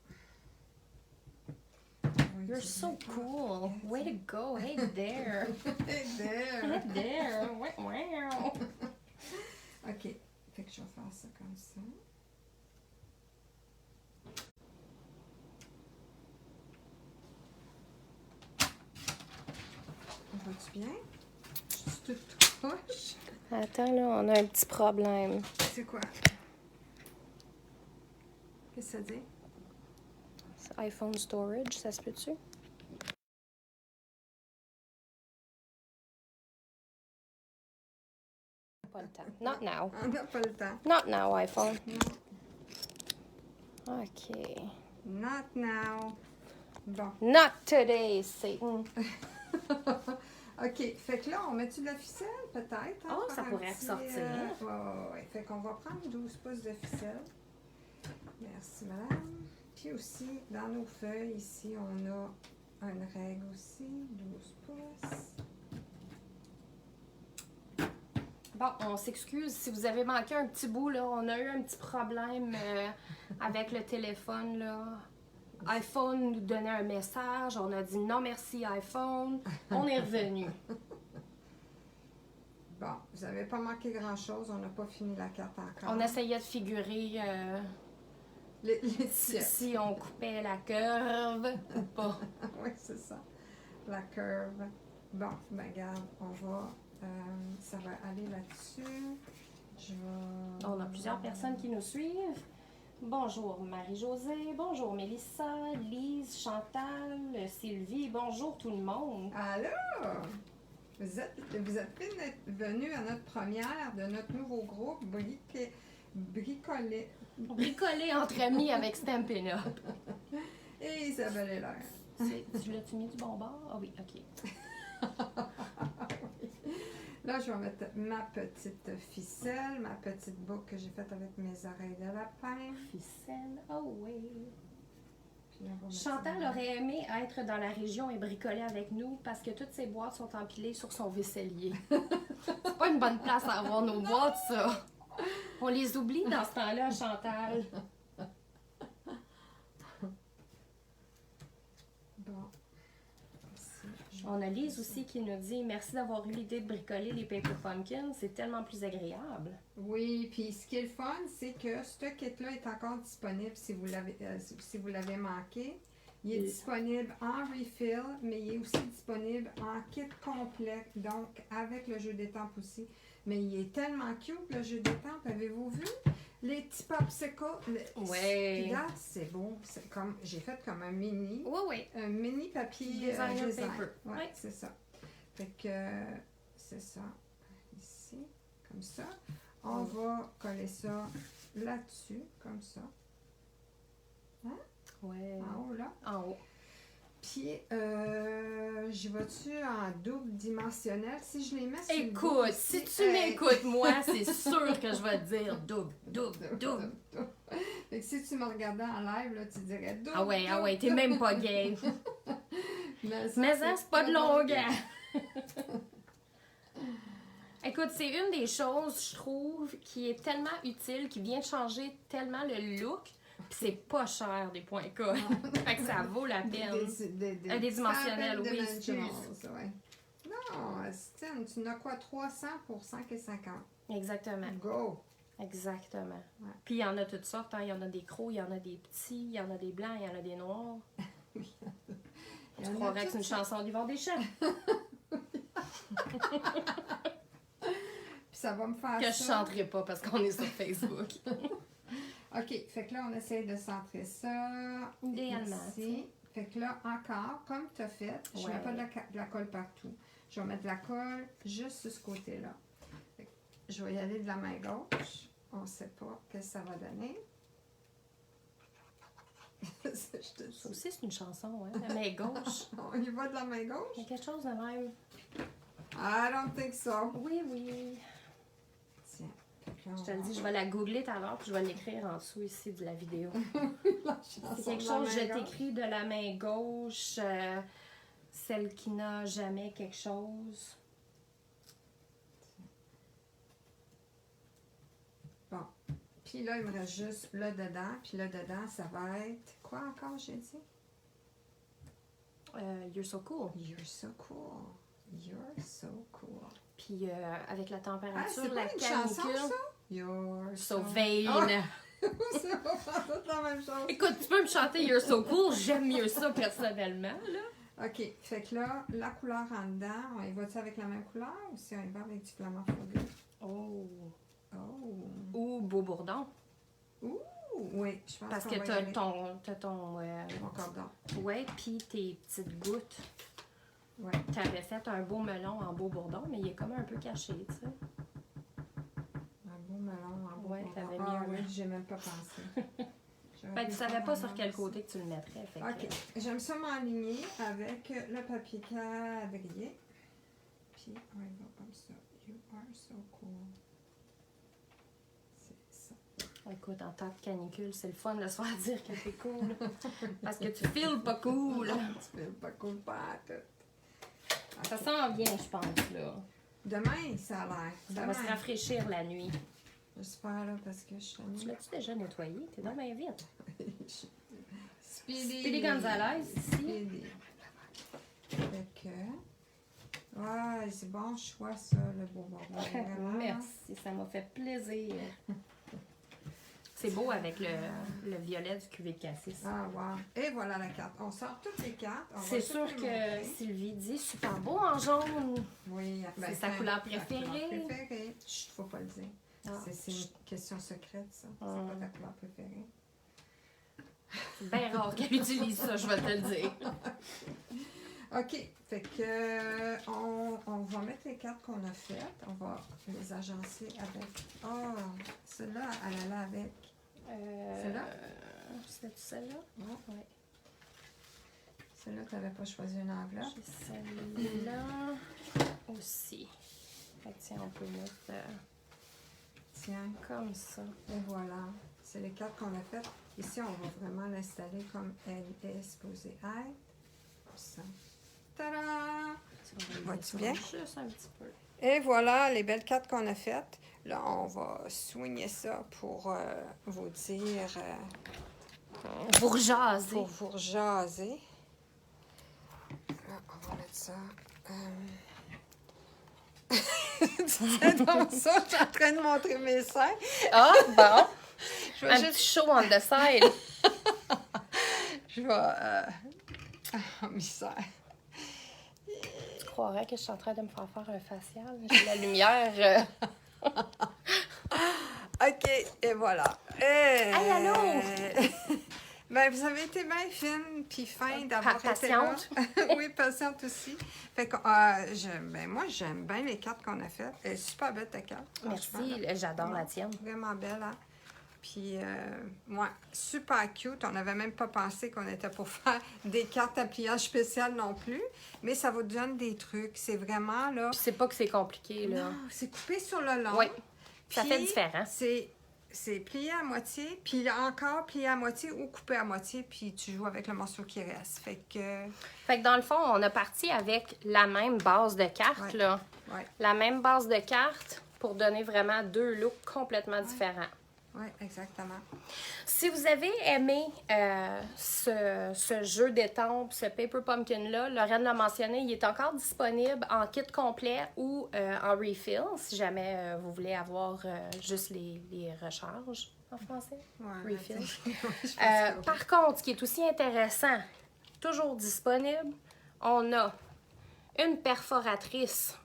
Speaker 2: You're so cool. Way to go. Hey there.
Speaker 1: Hey there.
Speaker 2: Hey there. Wow.
Speaker 1: OK. Fait que je vais faire ça comme ça. Va-tu bien? Je suis toute proche.
Speaker 2: Attends, là, on a un petit problème.
Speaker 1: C'est quoi? Qu'est-ce que ça dit?
Speaker 2: C'est iPhone storage, ça se peut-tu? Pas le temps. Not now.
Speaker 1: On n'a pas le temps.
Speaker 2: Not now, iPhone.
Speaker 1: Non.
Speaker 2: OK.
Speaker 1: Not now. Bon.
Speaker 2: Not today, Satan.
Speaker 1: OK. Fait que là, on met-tu de la ficelle, peut-être? Hein,
Speaker 2: Oh, ça pourrait ressortir.
Speaker 1: Ouais. Fait qu'on va prendre 12 pouces de ficelle. Merci, madame. Puis aussi, dans nos feuilles, ici, on a une règle aussi, 12 pouces.
Speaker 2: Bon, on s'excuse si vous avez manqué un petit bout, là. On a eu un petit problème avec le téléphone, là. iPhone nous donnait un message, on a dit non merci iPhone, on est revenu.
Speaker 1: Bon, vous n'avez pas manqué grand-chose, on n'a pas fini la carte encore.
Speaker 2: On essayait de figurer si on coupait la curve ou pas.
Speaker 1: Oui, c'est ça. La curve. Bon, ben regarde, ça va aller là-dessus.
Speaker 2: On a plusieurs personnes qui nous suivent. Bonjour Marie-Josée, bonjour Mélissa, Lise, Chantal, Sylvie, bonjour tout le monde.
Speaker 1: Allô? Vous êtes venus à notre première de notre nouveau groupe Bricoler.
Speaker 2: Bricoler entre amis avec Stampin' Up.
Speaker 1: Et Isabelle Heller.
Speaker 2: Tu l'as-tu mis du bon bord? Ah oui, ok.
Speaker 1: Là, je vais mettre ma petite ficelle, ma petite boucle que j'ai faite avec mes oreilles de lapin.
Speaker 2: Ficelle, oh oui.
Speaker 1: Puis là, on va mettre
Speaker 2: Chantal
Speaker 1: ça.
Speaker 2: aurait aimé être dans la région et bricoler avec nous parce que toutes ses boîtes sont empilées sur son vaisselier. C'est pas une bonne place à avoir nos boîtes, ça. On les oublie dans ce temps-là, Chantal.
Speaker 1: Bon. Ici, je
Speaker 2: On a
Speaker 1: vais
Speaker 2: Lise
Speaker 1: faire ça.
Speaker 2: aussi qui nous dit « Merci d'avoir eu l'idée de bricoler les Paper Pumpkins, c'est tellement plus agréable.
Speaker 1: Oui, puis ce qui est le fun, c'est que ce kit-là est encore disponible si vous l'avez manqué. Il est
Speaker 2: Et-
Speaker 1: disponible en refill, mais il est aussi disponible en kit complet, donc avec le jeu d'étampes aussi. Mais il est tellement cute, le jeu d'étampes. Avez-vous vu? Les petits popsicles.
Speaker 2: Ouais.
Speaker 1: Regarde, c'est beau. C'est comme, j'ai fait comme un mini.
Speaker 2: Oui, oui.
Speaker 1: Un mini papier
Speaker 2: Designer
Speaker 1: design.
Speaker 2: paper.
Speaker 1: Ouais,
Speaker 2: Ouais.
Speaker 1: c'est ça. Fait que c'est ça. Ici, comme ça. On va coller ça là-dessus, comme ça.
Speaker 2: Ouais.
Speaker 1: En haut, là.
Speaker 2: En haut.
Speaker 1: Puis, j'y vais-tu en double dimensionnel? Si je les mets sur le
Speaker 2: Écoute,
Speaker 1: bout
Speaker 2: si
Speaker 1: ici,
Speaker 2: tu m'écoutes, moi, c'est sûr que je vais te dire double, double, double.
Speaker 1: Fait que si tu me regardais en live, là, tu dirais double.
Speaker 2: Ah ouais,
Speaker 1: double,
Speaker 2: t'es même pas gay.
Speaker 1: Mais ça,
Speaker 2: Mais ça, c'est pas de longueur. Écoute, c'est une des choses, je trouve, qui est tellement utile, qui vient changer tellement le look, puis c'est pas cher des points codes. Fait que ça vaut la peine. Des dimensionnels, oui,
Speaker 1: dimensionals,
Speaker 2: excuse.
Speaker 1: ouais. Non, Stine, tu n'as quoi, 300 pour 5,50.
Speaker 2: Exactement.
Speaker 1: Go!
Speaker 2: Exactement.
Speaker 1: Ouais.
Speaker 2: Puis il y en a toutes sortes, hein. Il y en a des crocs, il y en a des petits, il y en a des blancs, il y en a des noirs.
Speaker 1: Il y
Speaker 2: Tu
Speaker 1: en a
Speaker 2: croirais que c'est
Speaker 1: toutes
Speaker 2: une
Speaker 1: sortes.
Speaker 2: chanson d'Yvon Deschamps.
Speaker 1: Puis ça va me faire
Speaker 2: Que je
Speaker 1: ça.
Speaker 2: chanterai pas parce qu'on est sur Facebook.
Speaker 1: OK, fait que là, on essaye de centrer ça.
Speaker 2: Idéalement,
Speaker 1: Ici. Fait que là, encore, comme tu as fait, je
Speaker 2: Ouais.
Speaker 1: mets pas de la colle partout. Je vais mettre de la colle juste sur ce côté-là. Fait que je vais y aller de la main gauche. On ne sait pas ce que ça va donner. Je te
Speaker 2: Ça
Speaker 1: dis.
Speaker 2: aussi, c'est une chanson, hein? La main gauche.
Speaker 1: On y va de la main gauche?
Speaker 2: Il y a quelque chose de même.
Speaker 1: I don't think so.
Speaker 2: Oui, oui.
Speaker 1: Tiens. Fait que là,
Speaker 2: Je te le dis, je vais la googler tout à l'heure puis je vais l'écrire en dessous ici de la vidéo.
Speaker 1: la
Speaker 2: C'est
Speaker 1: chanson
Speaker 2: quelque
Speaker 1: de la
Speaker 2: chose, je
Speaker 1: main gauche.
Speaker 2: t'écris de la main gauche, celle qui n'a jamais quelque chose.
Speaker 1: Bon. Puis là, il me reste juste là dedans. Puis là dedans, ça va être... Quoi encore, j'ai dit?
Speaker 2: You're so cool.
Speaker 1: You're so cool. You're so cool.
Speaker 2: Puis avec la
Speaker 1: Ah,
Speaker 2: température,
Speaker 1: c'est
Speaker 2: la
Speaker 1: pas une chanson,
Speaker 2: canicule.
Speaker 1: ça? You're
Speaker 2: So
Speaker 1: so...
Speaker 2: vain.
Speaker 1: Ah! C'est pas toute la même chose.
Speaker 2: Écoute, tu peux me chanter You're so cool, j'aime mieux ça personnellement, là.
Speaker 1: OK. Fait que là, la couleur en dedans, on y va-tu avec la même couleur ou si on y va avec du flamant fougueux?
Speaker 2: Oh.
Speaker 1: Oh.
Speaker 2: Ou beau bourdon.
Speaker 1: Ouh! Oui, je pense
Speaker 2: Parce
Speaker 1: qu'on
Speaker 2: que
Speaker 1: va y
Speaker 2: t'as
Speaker 1: aller.
Speaker 2: ton
Speaker 1: Mon cordon.
Speaker 2: ouais, puis tes petites gouttes.
Speaker 1: Ouais.
Speaker 2: T'avais fait un beau melon en beau bourdon, mais il est comme un peu caché, tu sais.
Speaker 1: Un beau melon, un beau
Speaker 2: Ouais,
Speaker 1: cordon.
Speaker 2: t'avais
Speaker 1: Ah
Speaker 2: mieux.
Speaker 1: oui, j'ai même pas pensé. J'aurais
Speaker 2: Ben,
Speaker 1: pu
Speaker 2: tu savais
Speaker 1: faire
Speaker 2: pas
Speaker 1: un
Speaker 2: sur quel
Speaker 1: aussi.
Speaker 2: côté que tu le mettrais. Fait que-
Speaker 1: OK. J'aime ça m'aligner avec le papier quadrillé. Puis, on y va comme ça. You are so cool. C'est ça.
Speaker 2: Écoute, en temps de canicule, c'est le fun de se faire dire que c'est cool. Parce que tu files pas cool.
Speaker 1: Tu fais pas cool pas tout.
Speaker 2: Ça sent bien, je pense, là.
Speaker 1: Demain, ça a l'air.
Speaker 2: Ça va se
Speaker 1: Demain.
Speaker 2: rafraîchir la nuit.
Speaker 1: J'espère, là, parce que je suis
Speaker 2: Tu l'as-tu déjà nettoyé? T'es dans bien vite. Speedy Gonzalez, ici.
Speaker 1: Speedy. Fait que... Ouais, c'est bon choix, ça, le beau bordel. Vraiment.
Speaker 2: Merci, ça m'a fait plaisir. C'est beau avec le violet du cuvée de cassis.
Speaker 1: Ah, wow. Et voilà la carte. On sort toutes les cartes. On va
Speaker 2: C'est
Speaker 1: toutes
Speaker 2: sûr
Speaker 1: les
Speaker 2: que
Speaker 1: montrer.
Speaker 2: Sylvie dit super beau en jaune.
Speaker 1: Oui, ben,
Speaker 2: C'est sa couleur préférée.
Speaker 1: Ta couleur préférée. Chut, faut pas le dire.
Speaker 2: Ah,
Speaker 1: C'est une question secrète, ça. C'est
Speaker 2: Ah.
Speaker 1: pas ta couleur préférée.
Speaker 2: c'est bien rare qu'elle utilise ça, je vais te le dire.
Speaker 1: OK. Fait que on va mettre les cartes qu'on a faites. On va les agencer avec. Oh, celle-là, elle allait avec. Celle-là?
Speaker 2: C'est celle-là?
Speaker 1: Ouais.
Speaker 2: Ouais.
Speaker 1: Celle-là, tu n'avais pas choisi une enveloppe.
Speaker 2: J'ai celle-là aussi. Fait que tiens, on peut mettre
Speaker 1: Tiens,
Speaker 2: comme ça.
Speaker 1: et voilà. C'est les cartes qu'on a faites. Ici, on va vraiment l'installer comme elle est supposée être. Comme ça. Tada! Vois-tu bien?
Speaker 2: Juste un petit peu.
Speaker 1: Et voilà les belles cartes qu'on a faites. Là, on va soigner ça pour vous dire,
Speaker 2: Vous rejaser.
Speaker 1: pour vous rejaser. Là, on va mettre ça. C'est dans ça, je suis en train de montrer mes seins.
Speaker 2: Ah, bon.
Speaker 1: Je vais
Speaker 2: Un
Speaker 1: juste...
Speaker 2: petit show on the side.
Speaker 1: Je vais... Oh, misère.
Speaker 2: Tu croirais que je suis en train de me faire un facial. J'ai la lumière.
Speaker 1: OK, et voilà.
Speaker 2: Hey, allô?
Speaker 1: Ben, vous avez été bien fine puis fin d'avoir été là.
Speaker 2: Patiente.
Speaker 1: Oui, patiente aussi. Fait que, moi, j'aime bien les cartes qu'on a faites. Elle est super belle, ta carte. franchement,
Speaker 2: Merci,
Speaker 1: là.
Speaker 2: j'adore la tienne.
Speaker 1: Vraiment belle, hein? Puis, ouais, super cute. On n'avait même pas pensé qu'on était pour faire des cartes à pliage spécial non plus. Mais ça vous donne des trucs. C'est vraiment, là...
Speaker 2: Puis c'est pas que c'est compliqué, là.
Speaker 1: Non, c'est coupé sur le long.
Speaker 2: Oui, ça
Speaker 1: Puis,
Speaker 2: fait différent.
Speaker 1: C'est plié à moitié, puis encore plié à moitié ou coupé à moitié, puis tu joues avec le morceau qui reste. Fait que
Speaker 2: dans le fond, on a parti avec la même base de cartes,
Speaker 1: Ouais.
Speaker 2: là.
Speaker 1: ouais,
Speaker 2: La même base de cartes pour donner vraiment deux looks complètement différents.
Speaker 1: ouais, exactement.
Speaker 2: Si vous avez aimé ce jeu d'étampes, ce Paper Pumpkin-là, Lorraine l'a mentionné, il est encore disponible en kit complet ou en refill, si jamais vous voulez avoir juste les recharges en français.
Speaker 1: Ouais,
Speaker 2: Refill.
Speaker 1: je pense que oui.
Speaker 2: Par contre, ce qui est aussi intéressant, toujours disponible, on a une perforatrice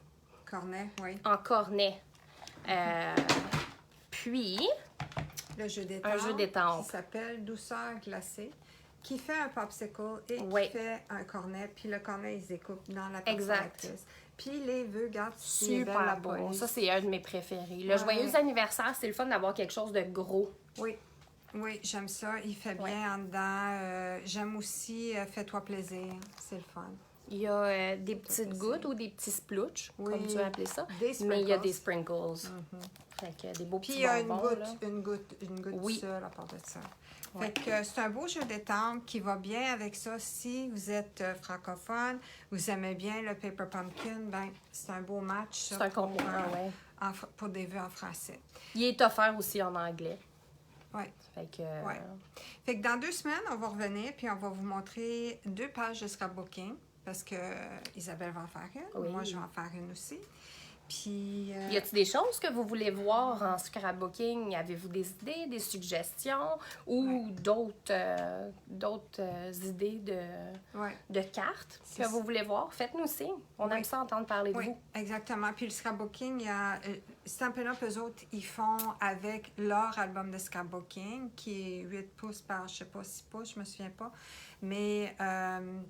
Speaker 1: Cornet, oui.
Speaker 2: en cornet. Puis,
Speaker 1: Le jeu d'étampes.
Speaker 2: Un jeu d'étampes.
Speaker 1: Qui s'appelle Douceur glacée, qui fait un popsicle et
Speaker 2: Oui.
Speaker 1: qui fait un cornet. Puis le cornet, ils se découpent dans la
Speaker 2: Exact.
Speaker 1: perforatrice. Puis les vœux, regarde, c'est belle la
Speaker 2: super beau.
Speaker 1: police.
Speaker 2: Ça, c'est un de mes préférés. Le
Speaker 1: Ouais.
Speaker 2: joyeux anniversaire, c'est le fun d'avoir quelque chose de gros.
Speaker 1: Oui, oui, j'aime ça. Il fait bien
Speaker 2: Ouais.
Speaker 1: en dedans. J'aime aussi Fais-toi plaisir. C'est le fun.
Speaker 2: Il y a des petites
Speaker 1: plaisir.
Speaker 2: gouttes ou des petits splooches,
Speaker 1: Oui.
Speaker 2: comme tu as appelé ça.
Speaker 1: Des
Speaker 2: Mais il y a
Speaker 1: sprinkles.
Speaker 2: des sprinkles. Fait que des beaux
Speaker 1: Puis
Speaker 2: petits
Speaker 1: il y a
Speaker 2: bonbons. là.
Speaker 1: une goutte
Speaker 2: Oui.
Speaker 1: seule à part de ça.
Speaker 2: Ouais.
Speaker 1: Fait que c'est un beau jeu d'étampes qui va bien avec ça. Si vous êtes francophone, vous aimez bien le Paper Pumpkin, ben c'est un beau match. ça,
Speaker 2: C'est un
Speaker 1: pour,
Speaker 2: complément, ouais.
Speaker 1: pour des vœux en français.
Speaker 2: Il est offert aussi en anglais.
Speaker 1: Oui.
Speaker 2: Fait que...
Speaker 1: Ouais. Fait que dans 2 semaines, on va revenir puis on va vous montrer 2 pages de scrapbooking parce que Isabelle va en faire une.
Speaker 2: Oui.
Speaker 1: Moi, je vais en faire une aussi. Puis...
Speaker 2: Y a-t-il des choses que vous voulez voir en scrapbooking? Avez-vous des idées, des suggestions ou d'autres idées
Speaker 1: ouais.
Speaker 2: de cartes
Speaker 1: C'est
Speaker 2: que vous voulez voir? Faites-nous signe. On
Speaker 1: Oui.
Speaker 2: aime ça entendre parler de
Speaker 1: Oui,
Speaker 2: vous.
Speaker 1: exactement. Puis le scrapbooking, il y a Stampin' Up, eux autres, ils font avec leur album de scrapbooking qui est 8 pouces par, je sais pas, 6 pouces, je me souviens pas. Mais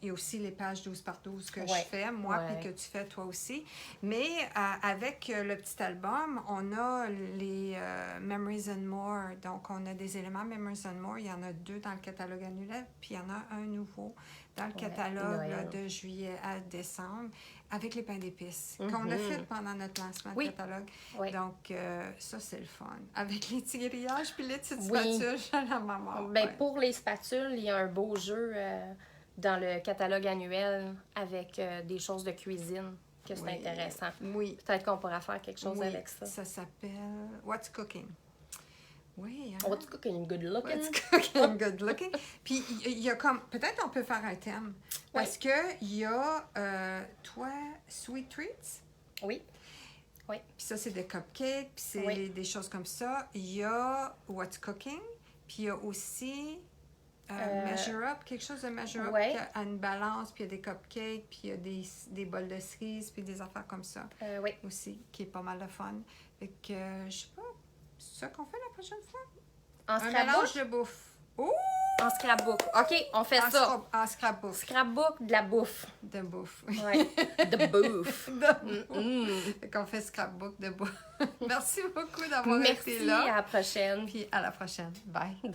Speaker 1: il y a aussi les pages 12 par 12 que je
Speaker 2: Ouais.
Speaker 1: fais, moi,
Speaker 2: Ouais.
Speaker 1: puis que tu fais toi aussi. Mais avec le petit album, on a les Memories and More. Donc, on a des éléments Memories and More. Il y en a 2 dans le catalogue annuel, puis il y en a un nouveau dans le catalogue là,
Speaker 2: Noël.
Speaker 1: de juillet à décembre avec les pains d'épices qu'on a fait pendant notre lancement
Speaker 2: Oui.
Speaker 1: de catalogue.
Speaker 2: Oui.
Speaker 1: Donc, ça, c'est le fun. Avec les petits grillages puis les petites
Speaker 2: Oui.
Speaker 1: spatules à la maman.
Speaker 2: Ben,
Speaker 1: ouais.
Speaker 2: pour les spatules, il y a un beau jeu dans le catalogue annuel avec des choses de cuisine que c'est
Speaker 1: Oui.
Speaker 2: intéressant.
Speaker 1: Oui.
Speaker 2: Peut-être qu'on pourra faire quelque chose
Speaker 1: Oui.
Speaker 2: avec ça.
Speaker 1: Ça s'appelle What's Cooking. Oui, hein?
Speaker 2: What's cooking? Good looking?
Speaker 1: What's Cooking, Good Looking. Puis, il y a comme... Peut-être on peut faire un thème. Parce que il y a, toi, Sweet Treats.
Speaker 2: Oui. Oui.
Speaker 1: Puis ça, c'est des cupcakes, puis c'est
Speaker 2: Oui.
Speaker 1: des choses comme ça. Il y a What's Cooking, puis il y a aussi Measure Up, quelque chose de Measure Up,
Speaker 2: ouais.
Speaker 1: qui a une balance, puis il y a des cupcakes, puis il y a des bols de cerises, puis des affaires comme ça
Speaker 2: Oui.
Speaker 1: aussi, qui est pas mal de fun. Fait que, je sais pas, c'est ça qu'on fait la prochaine fois?
Speaker 2: En
Speaker 1: Un mélange
Speaker 2: scrapbook?
Speaker 1: de bouffe. Ouh!
Speaker 2: En scrapbook. OK, on fait ça.
Speaker 1: En scrapbook.
Speaker 2: Scrapbook de la bouffe.
Speaker 1: De bouffe.
Speaker 2: Ouais. De bouffe.
Speaker 1: De bouffe. Fait qu'on fait scrapbook de bouffe. Merci beaucoup d'avoir été
Speaker 2: Merci,
Speaker 1: là.
Speaker 2: à la prochaine.
Speaker 1: Puis à la prochaine. Bye.
Speaker 2: Bye.